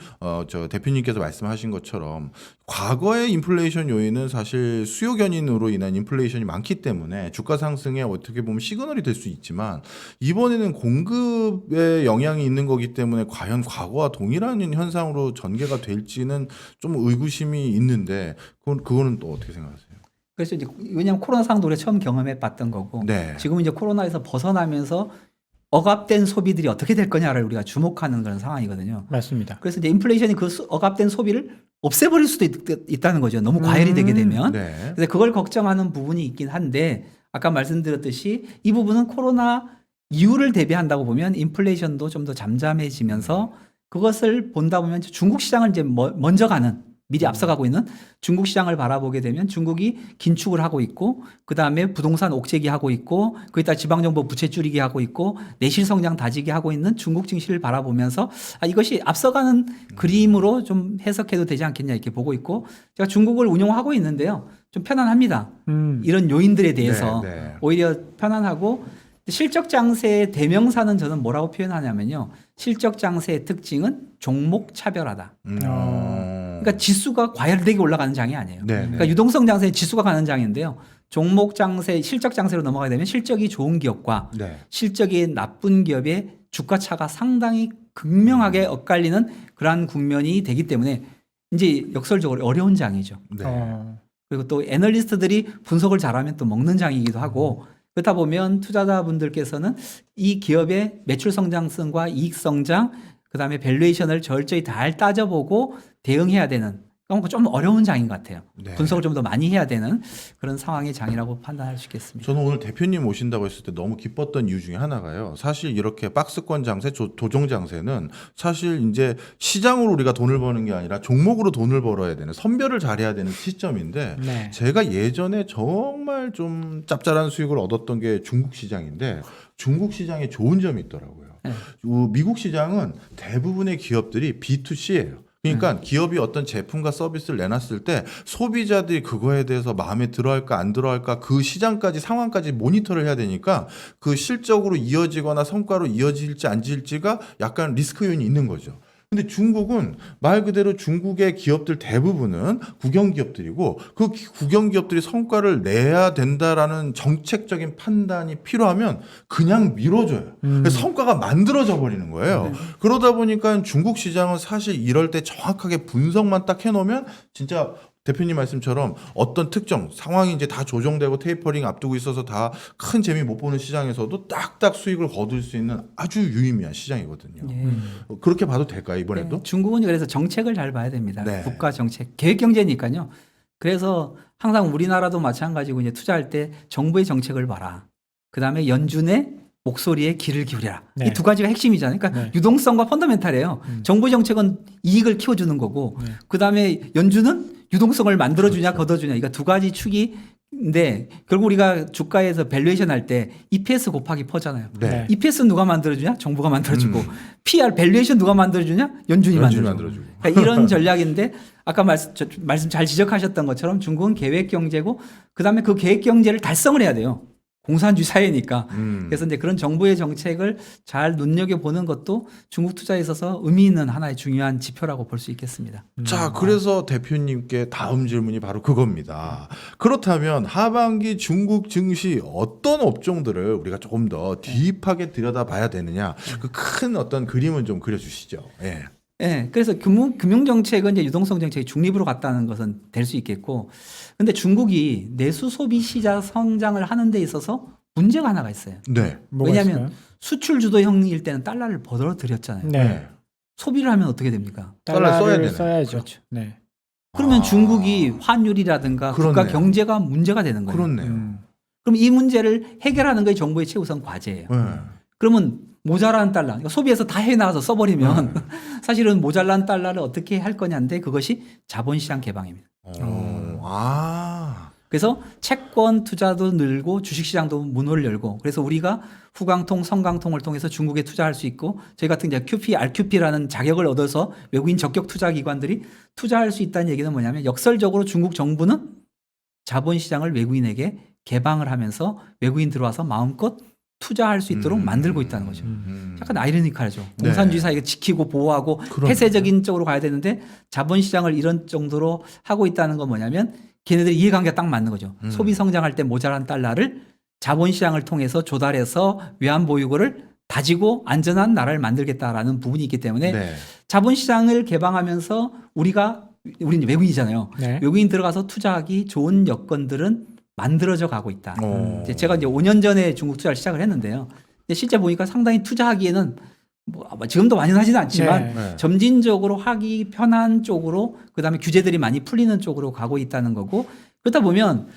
저 대표님께서 말씀하신 것처럼 과거의 인플레이션 요인은 사실 수요 견인으로 인한 인플레이션이 많기 때문에 주가 상승에 어떻게 보면 시그널이 될 수 있지만 이번에는 공급에 영향이 있는 거기 때문에 과연 과거와 동일한 현상으로 전개가 될지는 좀 의구심이 있는데 그거는 또 어떻게 생각하세요? 그래서 이제 왜냐하면 코로나 상도 우리가 처음 경험해 봤던 거고 네. 지금 이제 코로나에서 벗어나면서 억압된 소비들이 어떻게 될 거냐를 우리가 주목하는 그런 상황이거든요. 맞습니다. 그래서 이제 인플레이션이 그 억압된 소비를 없애버릴 수도 있다는 거죠. 너무 과열이 되게 되면. 네. 그래서 그걸 걱정하는 부분이 있긴 한데 아까 말씀드렸듯이 이 부분은 코로나 이후를 대비한다고 보면 인플레이션도 좀 더 잠잠해지면서 그것을 본다 보면 중국 시장을 이제 먼저 가는 미리 앞서가고 있는 중국 시장을 바라보게 되면 중국이 긴축을 하고 있고 그다음에 부동산 옥죄기 하고 있고 거기다 지방정부 부채 줄이기 하고 있고 내실 성장 다지기 하고 있는 중국 증시를 바라보면서 이것이 앞서가는 그림으로 좀 해석해도 되지 않겠냐 이렇게 보고 있고 제가 중국을 운용하고 있는데요. 좀 편안합니다. 이런 요인들에 대해서 네. 오히려 편안하고 실적 장세의 대명사는 저는 뭐라고 표현하냐면요. 실적 장세의 특징은 종목 차별화다. 그러니까 지수가 과열되게 올라가는 장이 아니에요. 네, 그러니까 네. 유동성 장세는 지수가 가는 장인데요. 종목 장세, 실적 장세로 넘어가게 되면 실적이 좋은 기업과 네. 실적이 나쁜 기업의 주가 차가 상당히 극명하게 엇갈리는 그러한 국면이 되기 때문에 이제 역설적으로 어려운 장이죠. 네. 그리고 또 애널리스트들이 분석을 잘하면 또 먹는 장이기도 하고 그렇다 보면 투자자분들께서는 이 기업의 매출 성장성과 이익 성장 그다음에 밸류에이션을 철저히 잘 따져보고 대응해야 되는 그러니까 좀 어려운 장인 것 같아요. 네. 분석을 좀 더 많이 해야 되는 그런 상황의 장이라고 판단할 수 있겠습니다. 저는 오늘 대표님 오신다고 했을 때 너무 기뻤던 이유 중에 하나가요. 사실 이렇게 박스권 장세, 도종 장세는 사실 이제 시장으로 우리가 돈을 버는 게 아니라 종목으로 돈을 벌어야 되는 선별을 잘해야 되는 시점인데 네. 제가 예전에 정말 좀 짭짤한 수익을 얻었던 게 중국 시장인데 중국 시장에 좋은 점이 있더라고요. 네. 미국 시장은 대부분의 기업들이 B2C예요. 그러니까 기업이 어떤 제품과 서비스를 내놨을 때 소비자들이 그거에 대해서 마음에 들어할까 안 들어할까 그 시장까지 상황까지 모니터를 해야 되니까 그 실적으로 이어지거나 성과로 이어질지 안 질지가 약간 리스크 요인이 있는 거죠. 근데 중국은 말 그대로 중국의 기업들 대부분은 국영 기업들이고 그 국영 기업들이 성과를 내야 된다라는 정책적인 판단이 필요하면 그냥 밀어줘요. 그래서 성과가 만들어져 버리는 거예요. 그러다 보니까 중국 시장은 사실 이럴 때 정확하게 분석만 딱 해놓으면 진짜 대표님 말씀처럼 어떤 특정 상황이 이제 다 조정되고 테이퍼링 앞두고 있어서 다 큰 재미 못 보는 시장에서도 딱딱 수익을 거둘 수 있는 아주 유의미한 시장이거든요. 그렇게 봐도 될까요 이번에도? 네, 중국은 그래서 정책을 잘 봐야 됩니다. 네. 국가 정책, 계획 경제니까요. 그래서 항상 우리나라도 마찬가지고 이제 투자할 때 정부의 정책을 봐라. 그 다음에 연준의 목소리에 귀를 기울여라. 네. 이 두 가지가 핵심이잖아요. 그러니까 네. 유동성과 펀더멘탈이에요. 정부 정책은 이익을 키워주는 거고, 그 다음에 연준은 유동성을 만들어주냐, 걷어주냐. 이거 두 가지 축인데 결국 우리가 주가에서 밸류에이션 할 때 EPS 곱하기 퍼잖아요. 네. EPS는 누가 만들어주냐? 정부가 만들어주고 PR 밸류에이션 누가 만들어주냐? 연준이 만들어주고. 그러니까 이런 전략인데 아까 말씀 잘 지적하셨던 것처럼 중국은 계획 경제고 그다음에 그 계획 경제를 달성을 해야 돼요. 공산주의 사회니까. 음. 그래서 이제 그런 정부의 정책을 잘 눈여겨보는 것도 중국 투자에 있어서 의미 있는 하나의 중요한 지표라고 볼 수 있겠습니다. 자, 그래서 대표님께 다음 질문이 바로 그겁니다. 그렇다면 하반기 중국 증시 어떤 업종들을 우리가 조금 더 딥하게 들여다봐야 되느냐? 그 큰 어떤 그림은 좀 그려주시죠. 예. 네, 그래서 금융 정책은 이제 유동성 정책이 중립으로 갔다는 것은 될 수 있겠고, 근데 중국이 내수 소비 시장 성장을 하는 데 있어서 문제가 하나가 있어요. 네. 뭐가 왜냐하면 있어요? 수출 주도형일 때는 달러를 벌어들였잖아요. 네. 소비를 하면 어떻게 됩니까? 달러 써야 달러를 되네. 써야죠. 그렇죠. 네. 그러면 아. 중국이 환율이라든가 국가 그렇네요. 경제가 문제가 되는 거예요. 그렇네요. 그럼 이 문제를 해결하는 게 정부의 최우선 과제예요. 네. 그러면 모자란 달러, 그러니까 소비에서 다 해나가서 써버리면 사실은 모자란 달러를 어떻게 할 거냐인데 그것이 자본시장 개방입니다. 아. 그래서 채권 투자도 늘고 주식시장도 문을 열고 그래서 우리가 후강통, 성강통을 통해서 중국에 투자할 수 있고 저희 같은 이제 QP, RQP라는 자격을 얻어서 외국인 적격 투자 기관들이 투자할 수 있다는 얘기는 뭐냐면 역설적으로 중국 정부는 자본시장을 외국인에게 개방을 하면서 외국인 들어와서 마음껏 투자할 수 있도록 만들고 있다는 거죠. 약간 아이러니컬하죠. 네. 공산주의 사회가 지키고 보호하고 그러네요. 폐쇄적인 쪽으로 가야 되는데 자본시장을 이런 정도로 하고 있다는 건 뭐냐면 걔네들 이해관계가 딱 맞는 거죠. 소비 성장할 때 모자란 달러를 자본시장을 통해서 조달해서 외환보유고를 다지고 안전한 나라를 만들겠다라는 부분이 있기 때문에 네. 자본시장을 개방하면서 우리는 외국인이잖아요. 네. 외국인 들어가서 투자하기 좋은 여건들은 만들어져 가고 있다. 어. 제가 이제 5년 전에 중국 투자를 시작을 했는데요. 근데 실제 보니까 상당히 투자하기에는 뭐 지금도 완연하지는 않지만 네. 네. 점진적으로 하기 편한 쪽으로 그다음에 규제들이 많이 풀리는 쪽으로 가고 있다는 거고 그러다 보면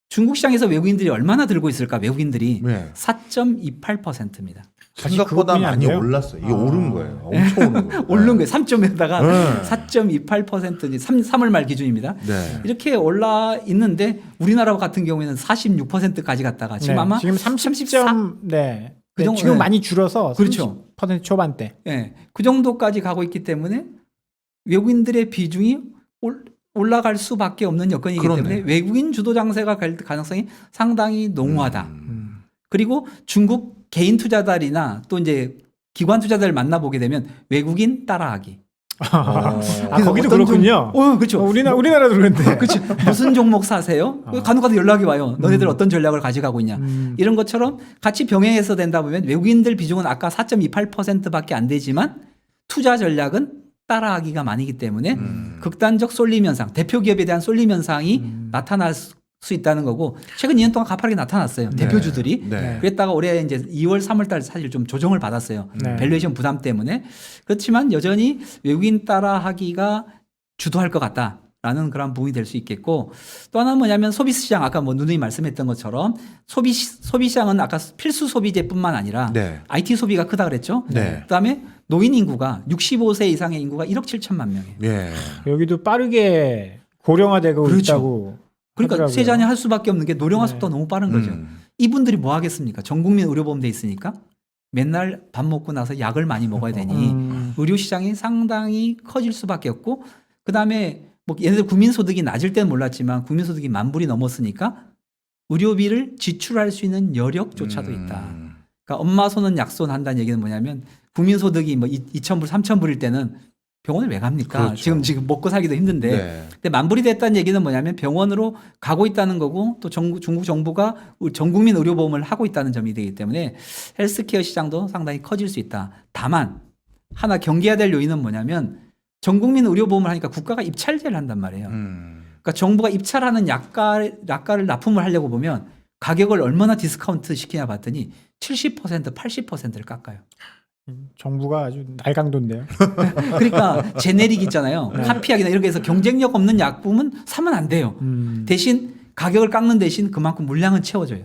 중국 시장에서 외국인들이 얼마나 들고 있을까? 외국인들이 네. 4.28%입니다. 생각보다 그것뿐이 안 많이 돼요? 올랐어요. 이게 오른 거예요. 엄청 오른 거예요. 오른 거예요. 3점에다가 네. 4.28% 3월 말 기준입니다. 네. 이렇게 올라 있는데 우리나라 같은 경우에는 46%까지 갔다가 지금 네. 아마 지금 30점 네. 그 정도, 지금 네. 많이 줄어서 그렇죠. 30% 초반대. 예, 그 정도까지 가고 있기 때문에 외국인들의 비중이 올라갈 수밖에 없는 여건이기 그렇네. 때문에 외국인 주도 장세가 갈 가능성이 상당히 농후하다. 음. 그리고 중국 개인 투자자들이나 또 이제 기관 투자자를 만나보게 되면 외국인 따라하기. 아, 그래서 거기도 어떤 그렇군요. 그렇죠. 우리나라도 그런데. 그렇죠. 무슨 종목 사세요? 간혹가다 연락이 와요. 너네들 어떤 전략을 가져가고 있냐. 음. 이런 것처럼 같이 병행해서 된다 보면 외국인들 비중은 아까 4.28%밖에 안 되지만 투자 전략은 따라하기가 많이기 때문에 극단적 쏠림 현상, 대표 기업에 대한 쏠림 현상이 나타날 수 있다는 거고 최근 2년 동안 가파르게 나타났어요. 대표주들이. 네. 그랬다가 올해 이제 2월, 3월 달 사실 좀 조정을 받았어요. 네. 밸류에이션 부담 때문에. 그렇지만 여전히 외국인 따라하기가 주도할 것 같다라는 그런 부분이 될 수 있겠고 또 하나는 뭐냐면 소비 시장 아까 뭐 누누이 말씀했던 것처럼 소비 시장은 아까 필수 소비재뿐만 아니라 네. IT 소비가 크다 그랬죠. 네. 그다음에 노인 인구가 65세 이상의 인구가 1억 7천만 명이에요. 예. 여기도 빠르게 고령화되고 그렇죠. 있다고. 그러니까 하더라고요. 세자녀 할 수밖에 없는 게 노령화 네. 속도가 너무 빠른 거죠. 이분들이 뭐 하겠습니까? 전 국민 의료보험 돼 있으니까 맨날 밥 먹고 나서 약을 많이 먹어야 되니 의료 시장이 상당히 커질 수밖에 없고 그다음에 뭐 얘네들 국민 소득이 낮을 때는 몰랐지만 국민 소득이 10,000불이 넘었으니까 의료비를 지출할 수 있는 여력조차도 있다. 그러니까 엄마 손은 약손 한다는 얘기는 뭐냐면 국민 소득이 뭐 2,000불, 3,000불일 때는 병원을 왜 갑니까? 그렇죠. 지금 먹고 살기도 힘든데. 네. 근데 만불이 됐다는 얘기는 뭐냐면 병원으로 가고 있다는 거고 또 중국 정부가 전 국민 의료보험을 하고 있다는 점이 되기 때문에 헬스케어 시장도 상당히 커질 수 있다. 다만 하나 경계해야 될 요인은 뭐냐면 전 국민 의료보험을 하니까 국가가 입찰제를 한단 말이에요. 그러니까 정부가 입찰하는 약가를 납품을 하려고 보면 가격을 얼마나 디스카운트 시키냐 봤더니 70%, 80%를 깎아요. 정부가 아주 날강도인데요. 그러니까 제네릭 있잖아요. 카피약이나 이렇게 해서 경쟁력 없는 약품은 사면 안 돼요. 대신 가격을 깎는 대신 그만큼 물량은 채워줘요.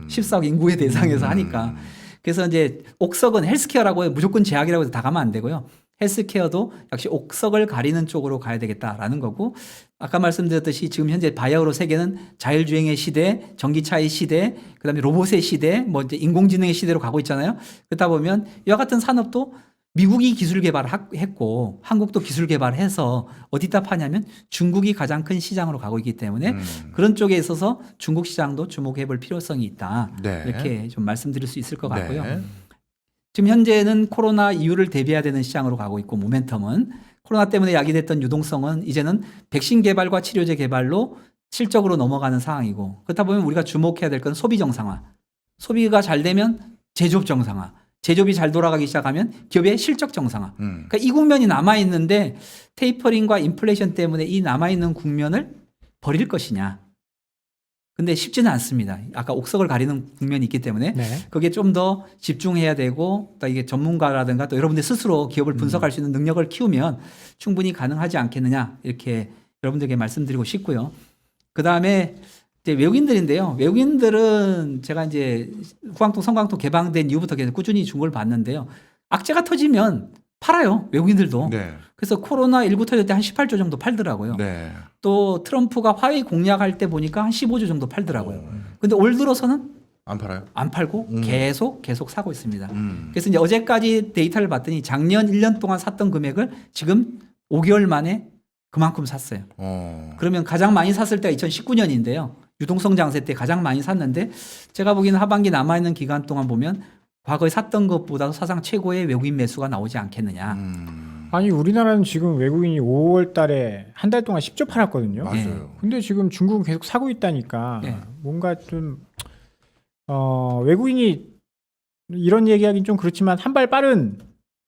14억 인구의 대상에서 하니까. 그래서 이제 옥석은 헬스케어라고 해서 무조건 제약이라고 해서 다 가면 안 되고요. 헬스케어도 역시 옥석을 가리는 쪽으로 가야 되겠다라는 거고 아까 말씀드렸듯이 지금 현재 바이오로 세계는 자율주행의 시대, 전기차의 시대, 그다음에 로봇의 시대, 뭐 이제 인공지능의 시대로 가고 있잖아요. 그러다 보면 이와 같은 산업도 미국이 기술 개발했고 한국도 기술 개발해서 어디다 파냐면 중국이 가장 큰 시장으로 가고 있기 때문에 그런 쪽에 있어서 중국 시장도 주목해 볼 필요성이 있다. 네. 이렇게 좀 말씀드릴 수 있을 것 같고요. 네. 지금 현재는 코로나 이후를 대비해야 되는 시장으로 가고 있고 모멘텀은 코로나 때문에 야기됐던 유동성은 이제는 백신 개발과 치료제 개발로 실적으로 넘어가는 상황이고 그렇다 보면 우리가 주목해야 될 건 소비 정상화. 소비가 잘 되면 제조업 정상화. 제조업이 잘 돌아가기 시작하면 기업의 실적 정상화. 그러니까 이 국면이 남아 있는데 테이퍼링과 인플레이션 때문에 이 남아 있는 국면을 버릴 것이냐. 근데 쉽지는 않습니다. 아까 옥석을 가리는 국면이 있기 때문에 네. 거기에 좀 더 집중해야 되고 또 이게 전문가라든가 또 여러분들 스스로 기업을 분석할 수 있는 능력을 키우면 충분히 가능하지 않겠느냐 이렇게 여러분들에게 말씀드리고 싶고요. 그 다음에 이제 외국인들인데요. 외국인들은 제가 이제 후광통, 성광통 개방된 이후부터 계속 꾸준히 중국을 봤는데요. 악재가 터지면 팔아요. 외국인들도. 네. 그래서 코로나19 터질 때 한 18조 정도 팔더라고요. 네. 또 트럼프가 화웨이 공략할 때 보니까 한 15조 정도 팔더라고요. 근데 올 들어서는 안 팔아요? 안 팔고 계속 사고 있습니다. 음. 그래서 이제 어제까지 데이터를 봤더니 작년 1년 동안 샀던 금액을 지금 5개월 만에 그만큼 샀어요. 그러면 가장 많이 샀을 때가 2019년인데요. 유동성 장세 때 가장 많이 샀는데 제가 보기에는 하반기 남아있는 기간 동안 보면 과거에 샀던 것보다도 사상 최고의 외국인 매수가 나오지 않겠느냐. 아니 우리나라는 지금 외국인이 5월 달에 한 달 동안 10조 팔았거든요. 맞아요. 근데 지금 중국은 계속 사고 있다니까 네. 뭔가 좀 외국인이 이런 얘기하기는 좀 그렇지만 한 발 빠른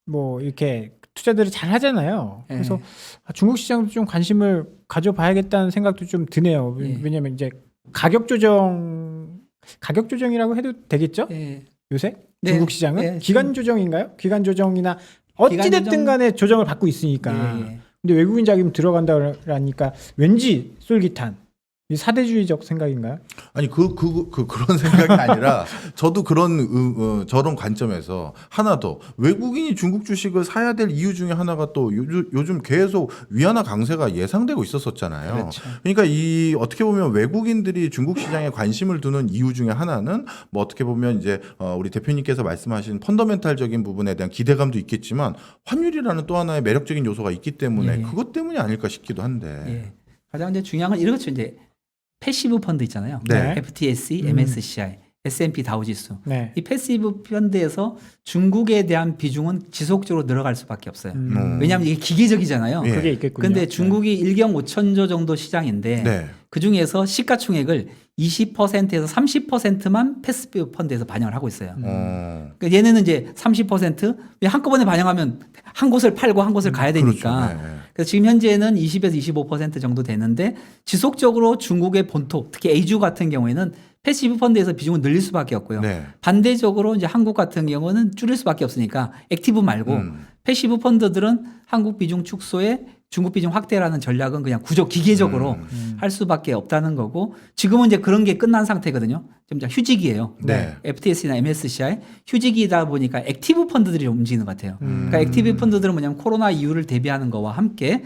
뭐 이렇게 투자들을 잘 하잖아요. 네. 그래서 중국 시장도 좀 관심을 가져봐야겠다는 생각도 좀 드네요. 네. 왜냐하면 이제 가격 조정이라고 해도 되겠죠? 예. 요새 네. 중국 시장은 네. 기간 조정인가요? 기간 조정이나 어찌됐든 조정- 간에 조정을 받고 있으니까. 예, 예. 근데 외국인 자금 들어간다라니까 왠지 쏠깃한 이 사대주의적 생각인가요? 아니 그런 생각이 아니라 저도 저런 관점에서 하나 더 외국인이 중국 주식을 사야 될 이유 중에 하나가 또 요즘 계속 위안화 강세가 예상되고 있었잖아요. 그렇죠. 그러니까 이 어떻게 보면 외국인들이 중국 시장에 관심을 두는 이유 중에 하나는 뭐 어떻게 보면 이제 우리 대표님께서 말씀하신 펀더멘탈적인 부분에 대한 기대감도 있겠지만 환율이라는 또 하나의 매력적인 요소가 있기 때문에 예. 그것 때문이 아닐까 싶기도 한데. 예. 가장 이제 중요한 건 이렇죠. 이제 패시브 펀드 있잖아요. 네. FTSE, MSCI, S&P 다우지수. 네. 이 패시브 펀드에서 중국에 대한 비중은 지속적으로 늘어갈 수밖에 없어요. 왜냐하면 이게 기계적이잖아요. 예. 그게 있겠군요. 근데 중국이 1경 5천조 정도 시장인데 네. 그 중에서 시가총액을 20%에서 30%만 패시브 펀드에서 반영을 하고 있어요. 그러니까 얘네는 이제 30% 한꺼번에 반영하면 한 곳을 팔고 한 곳을 가야 되니까. 그렇죠. 네. 그래서 지금 현재는 20에서 25% 정도 되는데 지속적으로 중국의 본토, 특히 A주 같은 경우에는 패시브 펀드에서 비중을 늘릴 수밖에 없고요. 네. 반대적으로 이제 한국 같은 경우는 줄일 수밖에 없으니까 액티브 말고 패시브 펀드들은 한국 비중 축소에 중국 비중 확대라는 전략은 그냥 기계적으로 할 수밖에 없다는 거고 지금은 이제 그런 게 끝난 상태거든요. 지금 이제 휴직이에요. 네. FTS나 MSCI 휴직이다 보니까 액티브 펀드들이 움직이는 것 같아요. 그러니까 액티브 펀드들은 뭐냐면 코로나 이후를 대비하는 거와 함께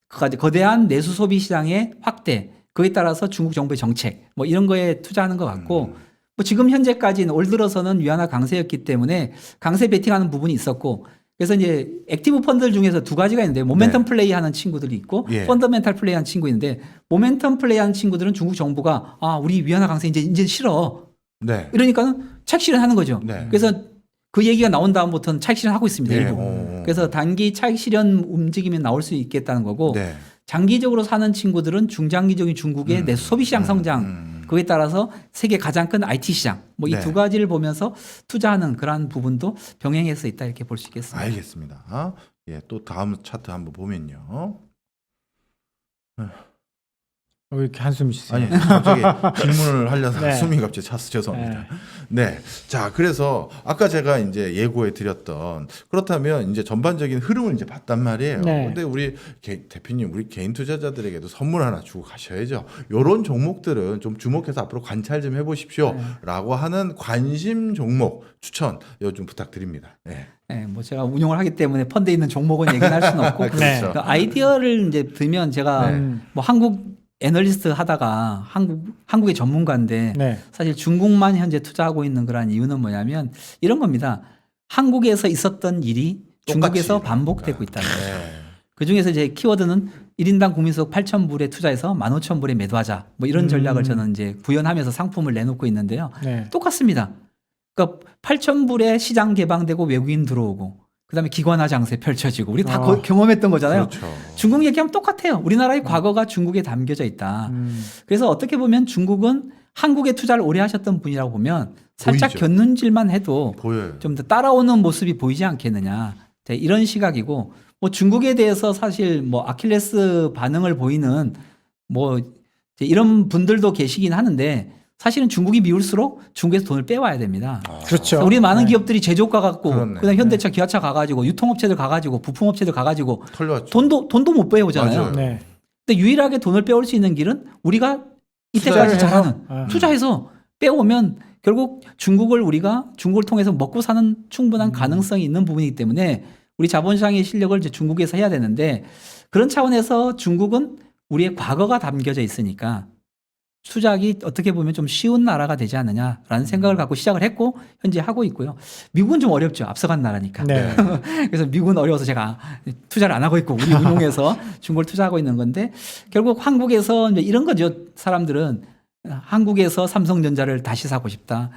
거대한 내수 소비 시장의 확대 그에 따라서 중국 정부의 정책 뭐 이런 거에 투자하는 것 같고 뭐 지금 현재까지는 올 들어서는 위안화 강세였기 때문에 강세 베팅하는 부분이 있었고 그래서 이제 액티브 펀드들 중에서 두 가지가 있는데 모멘텀 플레이 하는 친구들이 있고 예. 펀더멘탈 플레이 하는 친구 있는데 모멘텀 플레이 하는 친구들은 중국 정부가 우리 위안화 강세 이제 싫어. 네. 이러니까는 차익 실현하는 거죠. 네. 그래서 그 얘기가 나온 다음부터는 차익 실현하고 있습니다. 예. 일부. 그래서 단기 차익 실현 움직임이 나올 수 있겠다는 거고 네. 장기적으로 사는 친구들은 중장기적인 중국의 내수 소비 시장 성장 그에 따라서 세계 가장 큰 IT 시장 뭐 이 네. 두 가지를 보면서 투자하는 그러한 부분도 병행해서 있다 이렇게 볼 수 있겠습니다. 알겠습니다. 예, 또 다음 차트 한번 보면요. 왜 이렇게 한숨 쉬세요? 아니 갑자기 질문을 하려서 네. 숨이 갑자기 찼어 죄송합니다. 네, 자 그래서 아까 제가 이제 예고해 드렸던 그렇다면 이제 전반적인 흐름을 이제 봤단 말이에요. 네. 근데 우리 대표님 우리 개인 투자자들에게도 선물 하나 주고 가셔야죠. 이런 종목들은 좀 주목해서 앞으로 관찰 좀 해보십시오라고 하는 관심 종목 추천 좀 부탁드립니다. 네. 네, 뭐 제가 운용을 하기 때문에 펀드에 있는 종목은 얘기는 할 수는 없고 그렇죠. 그 아이디어를 이제 들면 제가 네. 뭐 한국 애널리스트 하다가 한국의 전문가인데 네. 사실 중국만 현재 투자하고 있는 그런 이유는 뭐냐면 이런 겁니다. 한국에서 있었던 일이 중국에서 똑같이 반복되고 있다는 거죠. 네. 그 중에서 이제 키워드는 1인당 국민소득 8,000불에 투자해서 15,000불에 매도하자. 뭐 이런 전략을 저는 이제 구현하면서 상품을 내놓고 있는데요. 네. 똑같습니다. 그러니까 8,000불에 시장 개방되고 외국인 들어오고 그다음에 기관화 장세 펼쳐지고 우리 다 경험했던 거잖아요. 그렇죠. 중국 얘기하면 똑같아요. 우리나라의 과거가 중국에 담겨져 있다. 그래서 어떻게 보면 중국은 한국에 투자를 오래 하셨던 분이라고 보면 살짝 보이죠. 곁눈질만 해도 보여요. 좀 더 따라오는 모습이 보이지 않겠느냐. 자, 이런 시각이고 뭐 중국에 대해서 사실 뭐 아킬레스 반응을 보이는 뭐 이제 이런 분들도 계시긴 하는데 사실은 중국이 미울수록 중국에서 돈을 빼와야 됩니다. 그렇죠. 우리 많은 네. 기업들이 제조가 갖고 그렇네. 그다음 현대차, 기아차 가가지고 유통업체들 가가지고 부품업체들 가가지고 털렸죠. 돈도 못 빼오잖아요. 맞아요. 네. 근데 유일하게 돈을 빼올 수 있는 길은 우리가 투자를 이때까지 해서? 잘하는 아. 투자해서 빼오면 결국 중국을 통해서 먹고 사는 충분한 가능성이 있는 부분이기 때문에 우리 자본시장의 실력을 이제 중국에서 해야 되는데 그런 차원에서 중국은 우리의 과거가 담겨져 있으니까 투자하기 어떻게 보면 좀 쉬운 나라가 되지 않느냐라는 생각을 갖고 시작을 했고 현재 하고 있고요. 미국은 좀 어렵죠. 앞서간 나라니까. 네. 그래서 미국은 어려워서 제가 투자를 안 하고 있고 우리 운용해서 중국을 투자하고 있는 건데 결국 한국에서 이제 이런 거죠. 사람들은 한국에서 삼성전자를 다시 사고 싶다.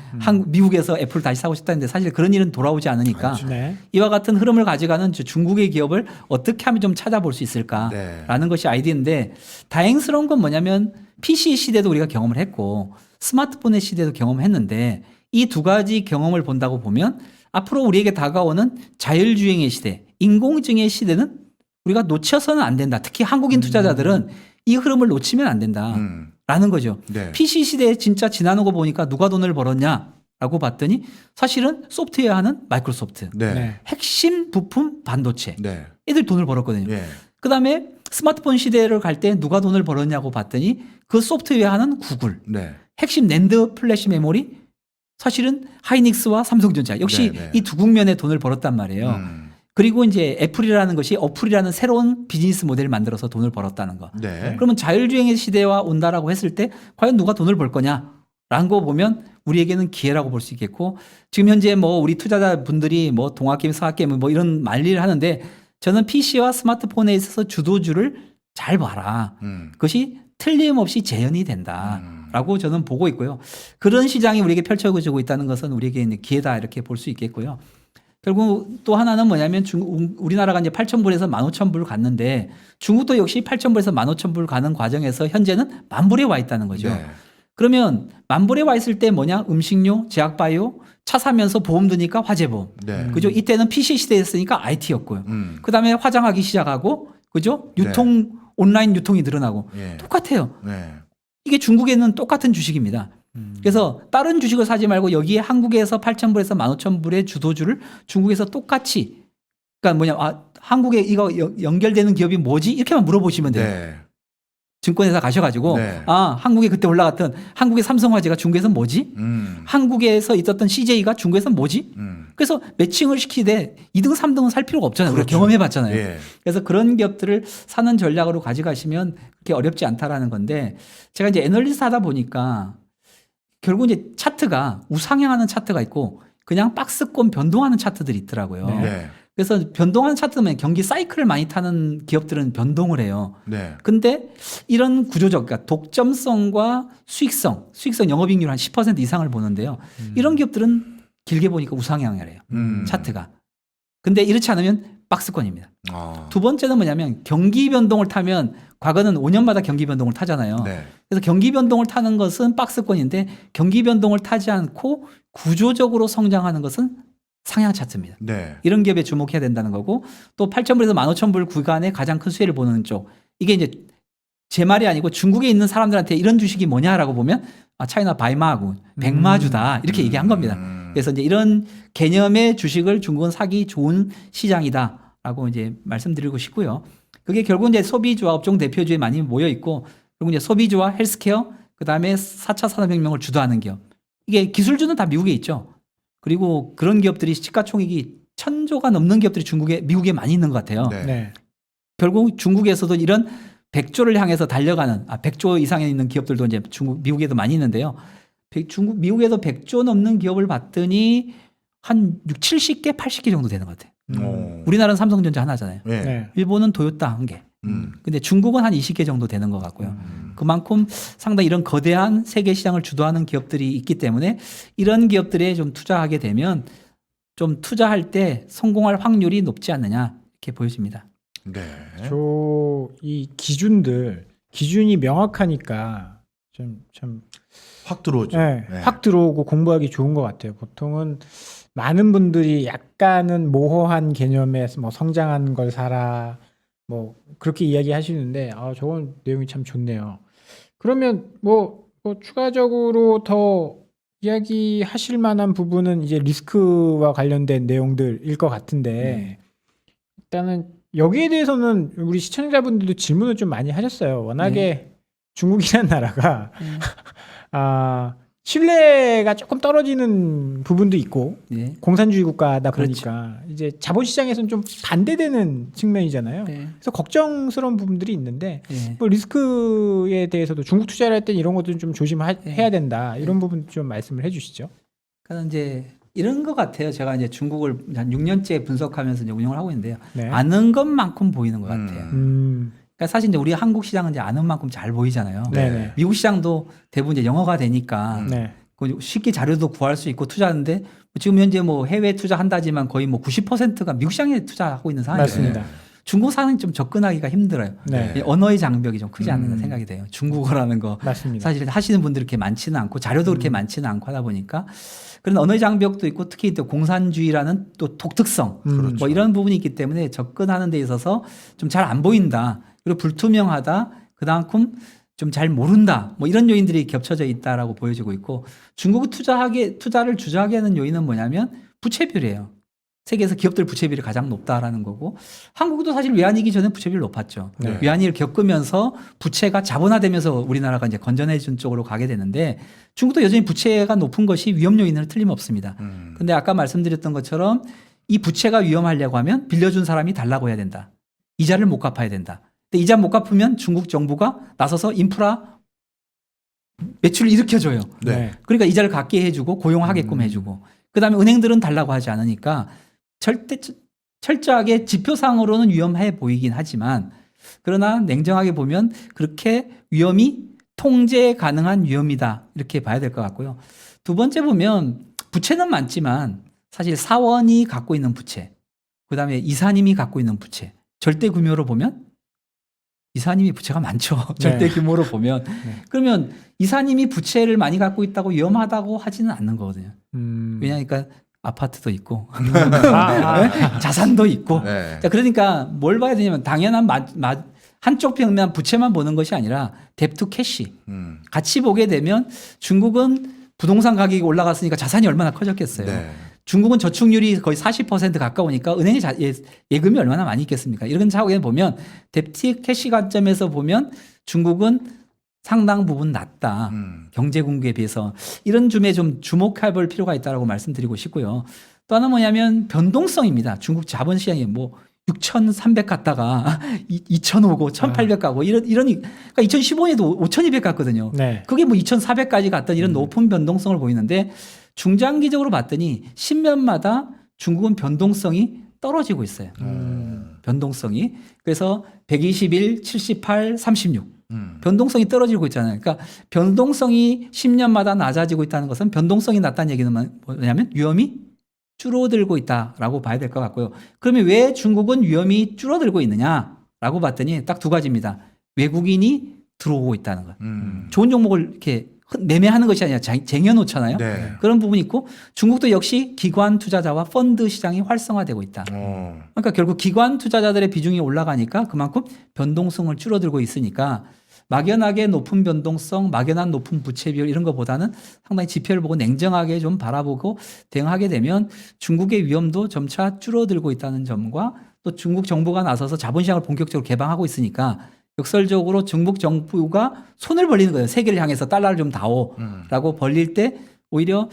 미국에서 애플을 다시 사고 싶다 했는데 사실 그런 일은 돌아오지 않으니까 네. 이와 같은 흐름을 가져가는 중국의 기업을 어떻게 하면 좀 찾아볼 수 있을까라는 네. 것이 아이디어인데 다행스러운 건 뭐냐면 PC 시대도 우리가 경험을 했고 스마트폰의 시대도 경험했는데 이 두 가지 경험을 본다고 보면 앞으로 우리에게 다가오는 자율주행의 시대, 인공지능의 시대는 우리가 놓쳐서는 안 된다. 특히 한국인 투자자들은 이 흐름을 놓치면 안 된다라는 거죠. 네. PC 시대에 진짜 지나는 거 보니까 누가 돈을 벌었냐라고 봤더니 사실은 소프트웨어 하는 마이크로소프트, 네. 네. 핵심 부품 반도체 네. 애들 돈을 벌었거든요. 예. 그다음에 스마트폰 시대를 갈 때 누가 돈을 벌었냐고 봤더니 그 소프트웨어 하는 구글, 네. 핵심 낸드 플래시 메모리 사실은 하이닉스와 삼성전자 역시 네, 네. 이 두 국면에 돈을 벌었단 말이에요. 그리고 이제 애플이라는 것이 어플이라는 새로운 비즈니스 모델을 만들어서 돈을 벌었다는 거. 네. 그러면 자율주행의 시대와 온다라고 했을 때 과연 누가 돈을 벌 거냐라는 거 보면 우리에게는 기회라고 볼 수 있겠고 지금 현재 뭐 우리 투자자분들이 뭐 동학개미, 서학개미 뭐 이런 말리를 하는데 저는 PC와 스마트폰에 있어서 주도주를 잘 봐라. 그것이 틀림없이 재현이 된다라고 저는 보고 있고요. 그런 시장이 우리에게 펼쳐지고 있다는 것은 우리에게 기회다 이렇게 볼 수 있겠고요. 결국 또 하나는 뭐냐면 우리나라가 이제 8,000불에서 15,000불 갔는데 중국도 역시 8,000불에서 15,000불 가는 과정에서 현재는 10,000불에 와 있다는 거죠. 네. 그러면 10,000불에 와 있을 때 뭐냐? 음식료, 제약바이오, 차 사면서 보험 드니까 화재보험. 네. 그죠? 이때는 PC 시대였으니까 IT였고요. 그다음에 화장하기 시작하고 그죠? 유통 온라인 유통이 늘어나고 예. 똑같아요. 네. 이게 중국에는 똑같은 주식입니다. 그래서 다른 주식을 사지 말고 여기에 한국에서 8,000불에서 15,000불의 주도주를 중국에서 똑같이 그러니까 뭐냐 한국에 이거 연결되는 기업이 뭐지? 이렇게만 물어보시면 돼요. 네. 증권회사 가셔가지고 네. 한국에 그때 올라갔던 한국의 삼성화재가 중국에서 뭐지? 한국에서 있었던 CJ가 중국에서 뭐지? 그래서 매칭을 시키되 2등, 3등은 살 필요가 없잖아요. 우리가 그렇죠. 경험해봤잖아요. 예. 그래서 그런 기업들을 사는 전략으로 가져가시면 그렇게 어렵지 않다라는 건데 제가 이제 애널리스트 하다 보니까 결국 이제 차트가 우상향하는 차트가 있고 그냥 박스권 변동하는 차트들이 있더라고요. 네. 그래서 변동하는 차트면 경기 사이클을 많이 타는 기업들은 변동을 해요. 네. 근데 이런 구조적, 그러니까 독점성과 수익성 영업이익률 한 10% 이상을 보는데요. 이런 기업들은 길게 보니까 우상향을 해요. 차트가. 근데 이렇지 않으면 박스권입니다. 두 번째는 뭐냐면 경기 변동을 타면 과거는 5년마다 경기 변동을 타잖아요. 네. 그래서 경기 변동을 타는 것은 박스권인데 경기 변동을 타지 않고 구조적으로 성장하는 것은 상향 차트입니다. 네. 이런 기업에 주목해야 된다는 거고 또 8,000불에서 15,000불 구간에 가장 큰 수혜를 보는 쪽 이게 이제 제 말이 아니고 중국에 있는 사람들한테 이런 주식이 뭐냐라고 보면 차이나 바이마하고 백마주다 이렇게 얘기한 겁니다. 그래서 이제 이런 개념의 주식을 중국은 사기 좋은 시장이다라고 이제 말씀드리고 싶고요. 그게 결국 이제 소비주와 업종 대표주에 많이 모여 있고 그리고 이제 소비주와 헬스케어 그다음에 4차 산업혁명을 주도하는 기업 이게 기술주는 다 미국에 있죠. 그리고 그런 기업들이 시가총액이 1,000조가 넘는 기업들이 미국에 많이 있는 것 같아요. 네. 네. 결국 중국에서도 이런 100조를 향해서 달려가는 100조 이상에 있는 기업들도 이제 미국에도 많이 있는데요. 미국에도 100조 넘는 기업을 봤더니 한 60, 70개, 80개 정도 되는 것 같아요. 우리나라는 삼성전자 하나잖아요. 네. 네. 일본은 도요타 한 개. 근데 중국은 한 20개 정도 되는 것 같고요. 그만큼 상당히 이런 거대한 세계 시장을 주도하는 기업들이 있기 때문에 이런 기업들에 좀 투자하게 되면 좀 투자할 때 성공할 확률이 높지 않느냐 이렇게 보여집니다. 네. 이 기준이 명확하니까 참 확 들어오죠. 네, 네. 확 들어오고 공부하기 좋은 것 같아요. 보통은 많은 분들이 약간은 모호한 개념에 뭐 성장한 걸 사라 뭐 그렇게 이야기하시는데 저건 내용이 참 좋네요. 그러면 뭐 추가적으로 더 이야기하실 만한 부분은 이제 리스크와 관련된 내용들일 것 같은데 일단은 여기에 대해서는 우리 시청자분들도 질문을 좀 많이 하셨어요. 워낙에 중국이라는 나라가 신뢰가 조금 떨어지는 부분도 있고 네. 공산주의 국가다 그렇죠. 보니까 이제 자본시장에서는 좀 반대되는 측면이잖아요. 네. 그래서 걱정스러운 부분들이 있는데 네. 뭐 리스크에 대해서도 중국 투자를 할 때 이런 것도 좀 조심해야 된다. 이런 부분 좀 말씀을 해주시죠. 그러니까 이제 이런 것 같아요. 제가 이제 중국을 한 6년째 분석하면서 이제 운영을 하고 있는데요. 네. 아는 것만큼 보이는 것 같아요. 그러니까 사실 이제 우리 한국 시장은 이제 아는 만큼 잘 보이잖아요. 네네. 미국 시장도 대부분 이제 영어가 되니까 네. 쉽게 자료도 구할 수 있고 투자하는데 지금 현재 뭐 해외 투자한다지만 거의 뭐 90%가 미국 시장에 투자하고 있는 상황이거든요. 맞습니다. 중국 상황이 좀 접근하기가 힘들어요. 네. 언어의 장벽이 좀 크지 않나 생각이 돼요. 중국어라는 거 맞습니다. 사실 하시는 분들이 그렇게 많지는 않고 자료도 그렇게 많지는 않고 하다 보니까 그런 언어의 장벽도 있고 특히 또 공산주의라는 또 독특성 그렇죠. 뭐 이런 부분이 있기 때문에 접근하는 데 있어서 좀 잘 안 보인다. 그리고 불투명하다. 그다음큼 좀 잘 모른다. 뭐 이런 요인들이 겹쳐져 있다라고 보여지고 있고 중국이 투자를 주저하게 하는 요인은 뭐냐면 부채비율이에요. 세계에서 기업들 부채비율이 가장 높다라는 거고 한국도 사실 외환위기 전에 부채비율 높았죠. 네. 외환위기를 겪으면서 부채가 자본화되면서 우리나라가 이제 건전해 준 쪽으로 가게 되는데 중국도 여전히 부채가 높은 것이 위험 요인은 틀림없습니다. 근데 아까 말씀드렸던 것처럼 이 부채가 위험하려고 하면 빌려준 사람이 달라고 해야 된다. 이자를 못 갚아야 된다. 근데 이자 못 갚으면 중국 정부가 나서서 인프라 매출을 일으켜줘요. 네. 그러니까 이자를 갚게 해주고 고용하게끔 해주고 그다음에 은행들은 달라고 하지 않으니까 철저하게 지표상으로는 위험해 보이긴 하지만 그러나 냉정하게 보면 그렇게 위험이 통제 가능한 위험이다 이렇게 봐야 될 것 같고요. 두 번째 보면 부채는 많지만 사실 사원이 갖고 있는 부채 그다음에 이사님이 갖고 있는 부채 절대 규모로 보면 이사님이 부채가 많죠. 절대 규모로 보면 그러면 이사님이 부채를 많이 갖고 있다고 위험하다고 하지는 않는 거거든요. 왜냐하니까 아파트도 있고 자산도 있고 네. 자, 그러니까 뭘 봐야 되냐면 당연한 한쪽 평면 부채만 보는 것이 아니라 뎁투 캐시 같이 보게 되면 중국은 부동산 가격이 올라갔으니까 자산이 얼마나 커졌겠어요. 네. 중국은 저축률이 거의 40% 가까우니까 은행에 예금이 얼마나 많이 있겠습니까? 이런 차원에 보면 뎁투 캐시 관점에서 보면 중국은 상당 부분 낮다. 경제 공급에 비해서 이런 점에 좀 주목해 볼 필요가 있다고 말씀드리고 싶고요. 또 하나 뭐냐면 변동성입니다. 중국 자본시장이 뭐 6,300 갔다가 2,000 오고 1,800 가고 그러니까 2015년에도 5,200 갔거든요. 네. 그게 뭐 2,400까지 갔던 이런 높은 변동성을 보이는데 중장기적으로 봤더니 10년마다 중국은 변동성이 떨어지고 있어요. 변동성이. 그래서 121, 78, 36. 변동성이 떨어지고 있잖아요. 그러니까 변동성이 10년마다 낮아지고 있다는 것은 변동성이 낮다는 얘기는 뭐냐면 위험이 줄어들고 있다라고 봐야 될 것 같고요. 그러면 왜 중국은 위험이 줄어들고 있느냐라고 봤더니 딱 두 가지입니다. 외국인이 들어오고 있다는 것. 좋은 종목을 이렇게 매매하는 것이 아니라 쟁여놓잖아요. 네. 그런 부분이 있고 중국도 역시 기관 투자자와 펀드 시장이 활성화되고 있다. 그러니까 결국 기관 투자자들의 비중이 올라가니까 그만큼 변동성을 줄어들고 있으니까 막연하게 높은 변동성, 막연한 높은 부채 비율 이런 것보다는 상당히 지표를 보고 냉정하게 좀 바라보고 대응하게 되면 중국의 위험도 점차 줄어들고 있다는 점과 또 중국 정부가 나서서 자본시장을 본격적으로 개방하고 있으니까 역설적으로 중국 정부가 손을 벌리는 거예요. 세계를 향해서 달러를 좀 다오라고 벌릴 때 오히려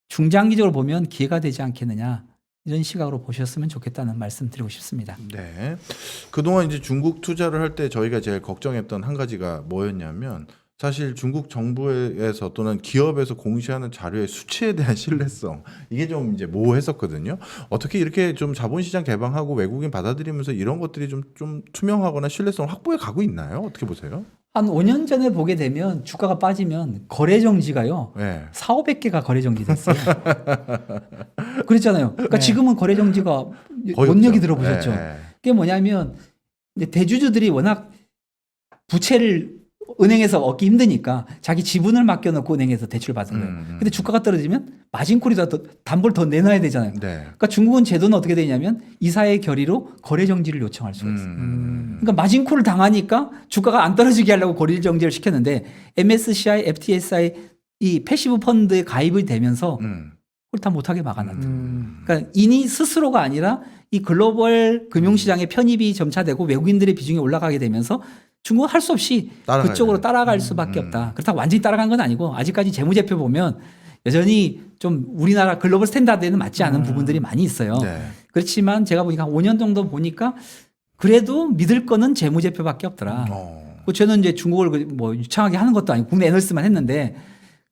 중장기적으로 보면 기회가 되지 않겠느냐. 이런 시각으로 보셨으면 좋겠다는 말씀 드리고 싶습니다. 네. 그동안 이제 중국 투자를 할 때 저희가 제일 걱정했던 한 가지가 뭐였냐면 사실 중국 정부에서 또는 기업에서 공시하는 자료의 수치에 대한 신뢰성 이게 좀 이제 모호했었거든요. 어떻게 이렇게 좀 자본시장 개방하고 외국인 받아들이면서 이런 것들이 좀 투명하거나 신뢰성을 확보해 가고 있나요? 어떻게 보세요? 한 5년 전에 보게 되면 주가가 빠지면 거래 정지가요. 네. 4,500개가 거래 정지됐어요. 그랬잖아요. 그러니까 네. 지금은 거래 정지가 거의 뭔 얘기 없죠. 들어보셨죠? 네. 그게 뭐냐면 이제 대주주들이 워낙 부채를 은행에서 얻기 힘드니까 자기 지분을 맡겨놓고 은행에서 대출 받은 거예요. 근데 주가가 떨어지면 마진콜이 더 담보를 더 내놔야 되잖아요. 네. 그러니까 중국은 제도는 어떻게 되냐면 이사의 결의로 거래 정지를 요청할 수가 있어요. 그러니까 마진콜을 당하니까 주가가 안 떨어지게 하려고 거래 정지를 시켰는데 MSCI, FTSI 이 패시브 펀드에 가입이 되면서 그걸 다 못하게 막아놨다. 그러니까 이니 스스로가 아니라 이 글로벌 금융시장의 편입이 점차되고 외국인들의 비중이 올라가게 되면서 중국은 할 수 없이 따라가야 그쪽으로 돼요. 따라갈 수밖에 없다. 그렇다고 완전히 따라간 건 아니고 아직까지 재무제표 보면 여전히 좀 우리나라 글로벌 스탠다드에는 맞지 않은 부분들이 많이 있어요. 네. 그렇지만 제가 보니까 한 5년 정도 보니까 그래도 믿을 거는 재무제표밖에 없더라. 저는 이제 중국을 뭐 유창하게 하는 것도 아니고 국내 애널리스트만 했는데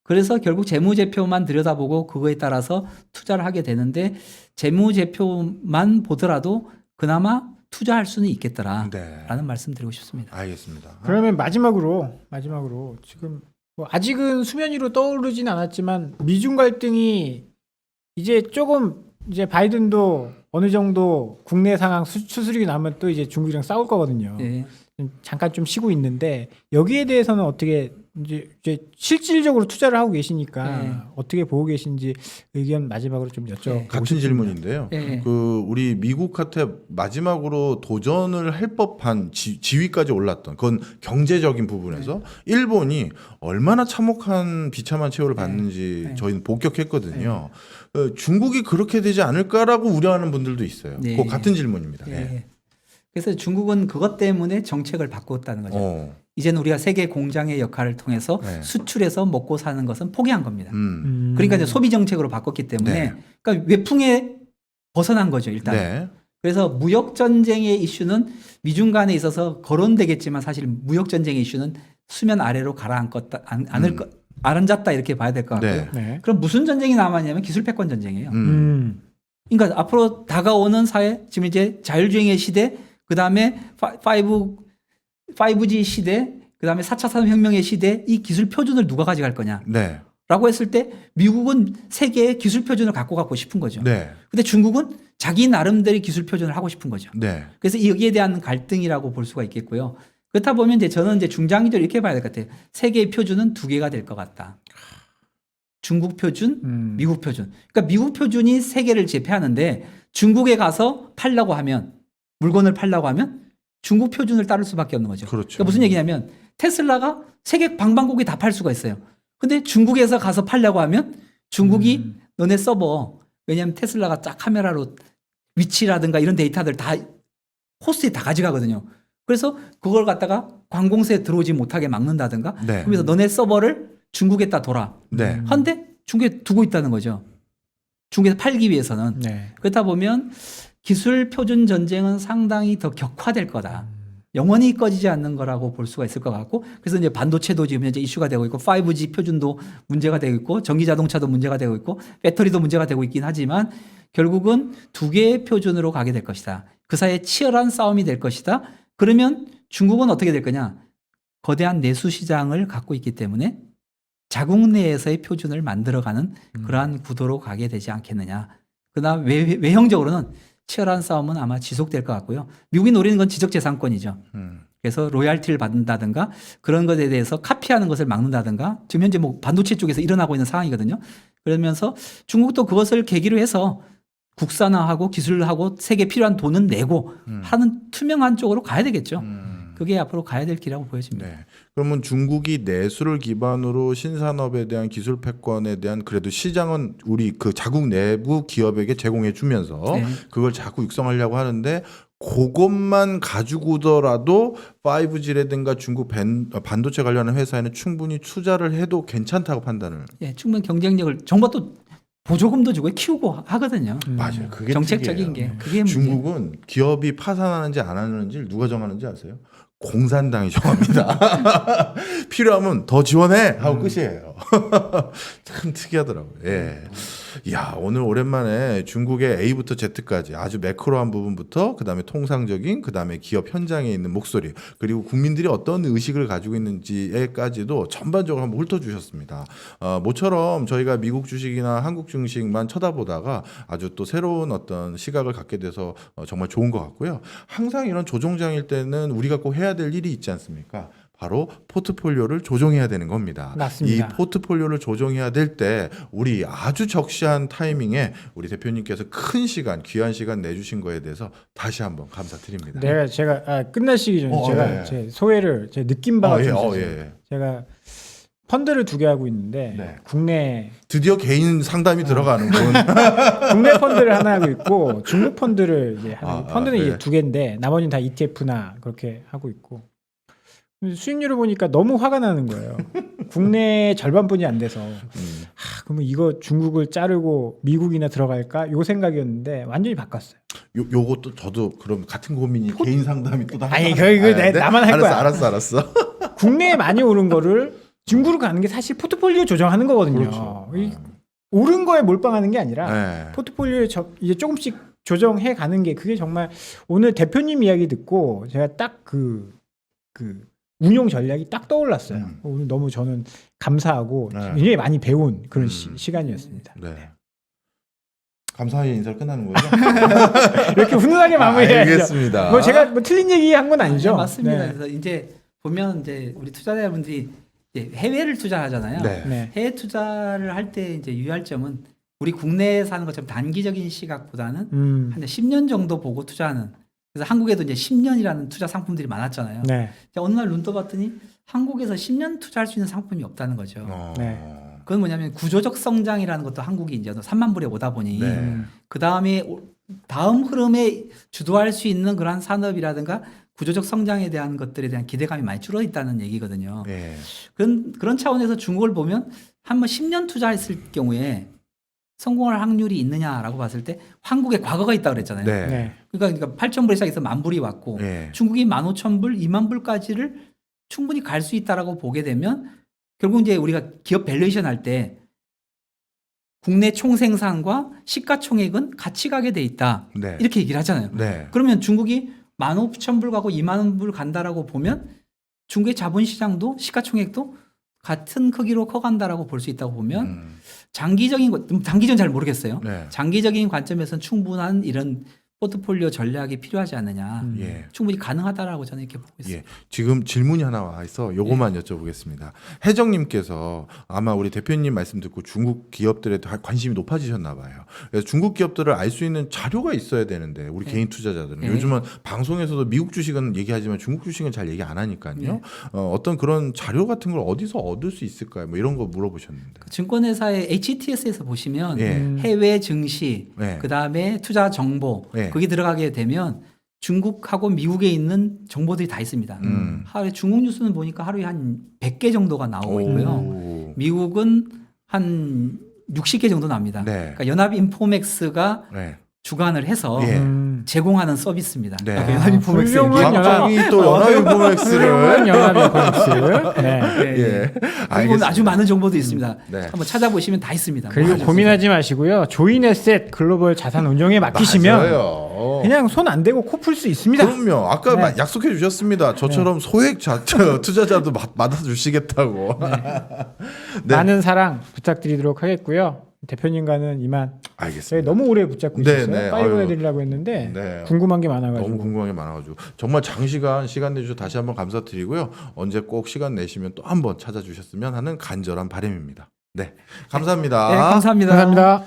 그래서 결국 재무제표만 들여다보고 그거에 따라서 투자를 하게 되는데 재무제표만 보더라도 그나마 투자할 수는 있겠더라라는 네. 말씀 드리고 싶습니다. 알겠습니다. 그러면 마지막으로 지금 뭐 아직은 수면 위로 떠오르진 않았지만 미중 갈등이 이제 조금 이제 바이든도 어느 정도 국내 상황 수수료가 나면 또 이제 중국이랑 싸울 거거든요. 네. 잠깐 좀 쉬고 있는데 여기에 대해서는 어떻게 이제 실질적으로 투자를 하고 계시니까 네. 어떻게 보고 계신지 의견 마지막으로 좀 여쭤보고 네. 같은 싶습니다. 질문인데요. 네. 그 우리 미국한테 마지막으로 도전을 할 법한 지위까지 올랐던 그건 경제적인 부분에서 일본이 얼마나 참혹한 비참한 최후를 받는지 네. 저희는 복격했거든요. 중국이 그렇게 되지 않을까라고 우려하는 분들도 있어요. 네. 그 같은 질문입니다. 예. 예. 그래서 중국은 그것 때문에 정책을 바꿨다는 거죠. 이제는 우리가 세계 공장의 역할을 통해서 네. 수출해서 먹고 사는 것은 포기한 겁니다. 음. 그러니까 이제 소비 정책으로 바꿨기 때문에 네. 그러니까 외풍에 벗어난 거죠, 일단. 네. 그래서 무역 전쟁의 이슈는 미중 간에 있어서 거론되겠지만 사실 무역 전쟁의 이슈는 수면 아래로 가라앉았다, 앉았다 이렇게 봐야 될 것 같고요. 네. 네. 그럼 무슨 전쟁이 남았냐면 기술 패권 전쟁이에요. 그러니까 앞으로 다가오는 사회, 지금 이제 자율주행의 시대, 그 다음에 5G 시대, 그 다음에 4차 산업혁명의 시대, 이 기술 표준을 누가 가져갈 거냐? 네. 라고 했을 때 미국은 세계의 기술 표준을 갖고 가고 싶은 거죠. 네. 근데 중국은 자기 나름대로의 기술 표준을 하고 싶은 거죠. 네. 그래서 여기에 대한 갈등이라고 볼 수가 있겠고요. 그렇다 보면 이제 저는 이제 중장기적으로 이렇게 봐야 될 것 같아요. 세계의 표준은 두 개가 될 것 같다. 중국 표준, 미국 표준. 그러니까 미국 표준이 세계를 제패하는데 중국에 가서 팔려고 하면 물건을 팔려고 하면 중국 표준을 따를 수밖에 없는 거죠. 그렇죠. 그러니까 무슨 얘기냐면 테슬라가 세계 방방곡에 다 팔 수가 있어요. 근데 중국에서 가서 팔려고 하면 중국이 너네 서버, 왜냐하면 테슬라가 딱 카메라로 위치라든가 이런 데이터들 다 호스트에 다 가져가거든요. 그래서 그걸 갖다가 관공서에 들어오지 못하게 막는다든가 네. 그래서 너네 서버를 중국에다 둬라. 네. 한데 중국에 두고 있다는 거죠. 중국에서 팔기 위해서는. 네. 그렇다 보면 기술 표준 전쟁은 상당히 더 격화될 거다. 영원히 꺼지지 않는 거라고 볼 수가 있을 것 같고 그래서 이제 반도체도 지금 현재 이슈가 되고 있고 5G 표준도 문제가 되고 있고 전기 자동차도 문제가 되고 있고 배터리도 문제가 되고 있긴 하지만 결국은 두 개의 표준으로 가게 될 것이다. 그 사이에 치열한 싸움이 될 것이다. 그러면 중국은 어떻게 될 거냐? 거대한 내수 시장을 갖고 있기 때문에 자국 내에서의 표준을 만들어가는 그러한 구도로 가게 되지 않겠느냐. 그러나 외형적으로는 치열한 싸움은 아마 지속될 것 같고요. 미국이 노리는 건 지적재산권이죠. 그래서 로얄티를 받는다든가 그런 것에 대해서 카피하는 것을 막는다든가 지금 현재 뭐 반도체 쪽에서 일어나고 있는 상황이거든요. 그러면서 중국도 그것을 계기로 해서 국산화하고 기술하고 세계 필요한 돈은 내고 하는 투명한 쪽으로 가야 되겠죠. 그게 앞으로 가야 될 길이라고 보여집니다. 네. 그러면 중국이 내수를 기반으로 신산업에 대한 기술 패권에 대한 그래도 시장은 우리 그 자국 내부 기업에게 제공해 주면서 네. 그걸 자꾸 육성하려고 하는데 그것만 가지고더라도 5G라든가 중국 반도체 관련한 회사에는 충분히 투자를 해도 괜찮다고 판단을. 예, 충분히 경쟁력을 정부가 또 보조금도 주고 키우고 하거든요. 맞아요. 그게 정책적인 특이해요. 게 그게 문제. 중국은 기업이 파산하는지 안 하는지 누가 정하는지 아세요? 공산당이 정합니다. 필요하면 더 지원해 하고 끝이에요. 참 특이하더라고요. 예. 야, 오늘 오랜만에 중국의 A부터 Z까지 아주 매크로한 부분부터 그다음에 통상적인 그다음에 기업 현장에 있는 목소리 그리고 국민들이 어떤 의식을 가지고 있는지에까지도 전반적으로 한번 훑어주셨습니다. 모처럼 저희가 미국 주식이나 한국 주식만 쳐다보다가 아주 또 새로운 어떤 시각을 갖게 돼서 정말 좋은 것 같고요. 항상 이런 조종장일 때는 우리가 꼭 해야 될 일이 있지 않습니까? 바로 포트폴리오를 조정해야 되는 겁니다. 맞습니다. 이 포트폴리오를 조정해야 될 때 우리 아주 적시한 타이밍에 우리 대표님께서 큰 시간, 귀한 시간 내주신 거에 대해서 다시 한번 감사드립니다. 제가 끝나시기 전에 제가 예. 제 소회를 제 느낀 바가 좀 있어요. 예. 제가 펀드를 2개 하고 있는데 네. 국내 드디어 개인 상담이 들어가는군. 국내 펀드를 하나 하고 있고 중국 펀드를 이제 하나 펀드는 네. 이제 2개인데 나머지는 다 ETF나 그렇게 하고 있고 수익률을 보니까 너무 화가 나는 거예요. 국내 절반뿐이 안 돼서 그러면 이거 중국을 자르고 미국이나 들어갈까 요 생각이었는데 완전히 바꿨어요. 요것도 저도 그럼 같은 고민이 개인 상담이 또 아니, 그거 나만 할 거야. 알았어. 국내에 많이 오른 거를 중국으로 가는 게 사실 포트폴리오 조정하는 거거든요. 그렇죠. 이 오른 거에 몰빵하는 게 아니라 네. 포트폴리오에 이제 조금씩 조정해 가는 게 그게 정말 오늘 대표님 이야기 듣고 제가 딱 그 운용 전략이 딱 떠올랐어요. 오늘 너무 저는 감사하고 네. 굉장히 많이 배운 그런 시간이었습니다. 네. 감사의 인사를 끝나는 거죠? 이렇게 훈훈하게 마무리해야죠. 알겠습니다. 뭐 제가 뭐 틀린 얘기 한 건 아니죠? 네, 맞습니다. 네. 그래서 이제 보면 이제 우리 투자자분들이 이제 해외를 투자하잖아요. 네. 네. 해외 투자를 할 때 이제 유의할 점은 우리 국내에 사는 것처럼 단기적인 시각보다는 한 10년 정도 보고 투자하는. 그래서 한국에도 이제 10년이라는 투자 상품들이 많았잖아요. 네. 어느 날 눈 떠봤더니 한국에서 10년 투자할 수 있는 상품이 없다는 거죠. 네. 그건 뭐냐면 구조적 성장이라는 것도 한국이 이제 3만 불에 오다 보니 네. 그 다음에 다음 흐름에 주도할 수 있는 그러한 산업이라든가 구조적 성장에 대한 것들에 대한 기대감이 많이 줄어 있다는 얘기거든요. 네. 그런 차원에서 중국을 보면 한번 10년 투자했을 경우에 성공할 확률이 있느냐라고 봤을 때 한국에 과거가 있다고 그랬잖아요. 네. 네. 그러니까 8,000불에 시작해서 10,000불이 왔고 네. 중국이 15,000불, 20,000불까지를 충분히 갈 수 있다라고 보게 되면 결국 이제 우리가 기업 밸류에이션 할 때 국내 총생산과 시가총액은 같이 가게 돼 있다. 네. 이렇게 얘기를 하잖아요. 네. 그러면 중국이 15,000불 가고 20,000불 간다라고 보면 중국의 자본시장도 시가총액도 같은 크기로 커간다라고 볼 수 있다고 보면 장기적인 잘 모르겠어요. 네. 장기적인 관점에서는 충분한 이런 포트폴리오 전략이 필요하지 않느냐. 예. 충분히 가능하다라고 저는 이렇게 보고 있습니다. 예. 지금 질문이 하나 와 있어 요것만 여쭤보겠습니다. 혜정님께서 아마 우리 대표님 말씀 듣고 중국 기업들에 관심이 높아지셨나 봐요. 그래서 중국 기업들을 알 수 있는 자료가 있어야 되는데 우리 개인 투자자들은 네. 요즘은 방송에서도 미국 주식은 얘기하지만 중국 주식은 잘 얘기 안 하니까요. 네. 어떤 그런 자료 같은 걸 어디서 얻을 수 있을까요? 뭐 이런 거 물어보셨는데. 증권회사의 HTS에서 보시면 예. 해외 증시, 네. 그 다음에 투자 정보, 네. 거기 들어가게 되면 중국하고 미국에 있는 정보들이 다 있습니다. 하루에 중국 뉴스는 보니까 하루에 한 100개 정도가 나오고 있고요. 오. 미국은 한 60개 정도 납니다. 네. 그러니까 연합인포맥스가 네. 주관을 해서 예. 제공하는 서비스입니다. 네. 그러니까 연합인포맥스 훌륭한 박정희 또 연합인포맥스를 연합인포맥스. 네. 예. 그리고 아주 많은 정보도 있습니다. 네. 한번 찾아보시면 다 있습니다. 그리고 아주 고민하지 마시고요. 조인에셋 글로벌 자산 운용에 맡기시면 맞아요. 그냥 손 안 대고 코 풀 수 있습니다. 그럼요. 아까 네. 약속해 주셨습니다. 저처럼 소액 투자자도 맡아 주시겠다고. 네. 많은 사랑 부탁드리도록 하겠고요. 대표님과는 이만 저희 알겠습니다. 너무 오래 붙잡고 네, 있었어요. 네. 빨리 아유. 보내드리려고 했는데 네. 궁금한 게 많아가지고. 너무 궁금한 게 많아가지고 정말 장시간 시간 내주셔서 다시 한번 감사드리고요. 언제 꼭 시간 내시면 또 한번 찾아주셨으면 하는 간절한 바람입니다. 네, 감사합니다. 네, 감사합니다. 감사합니다.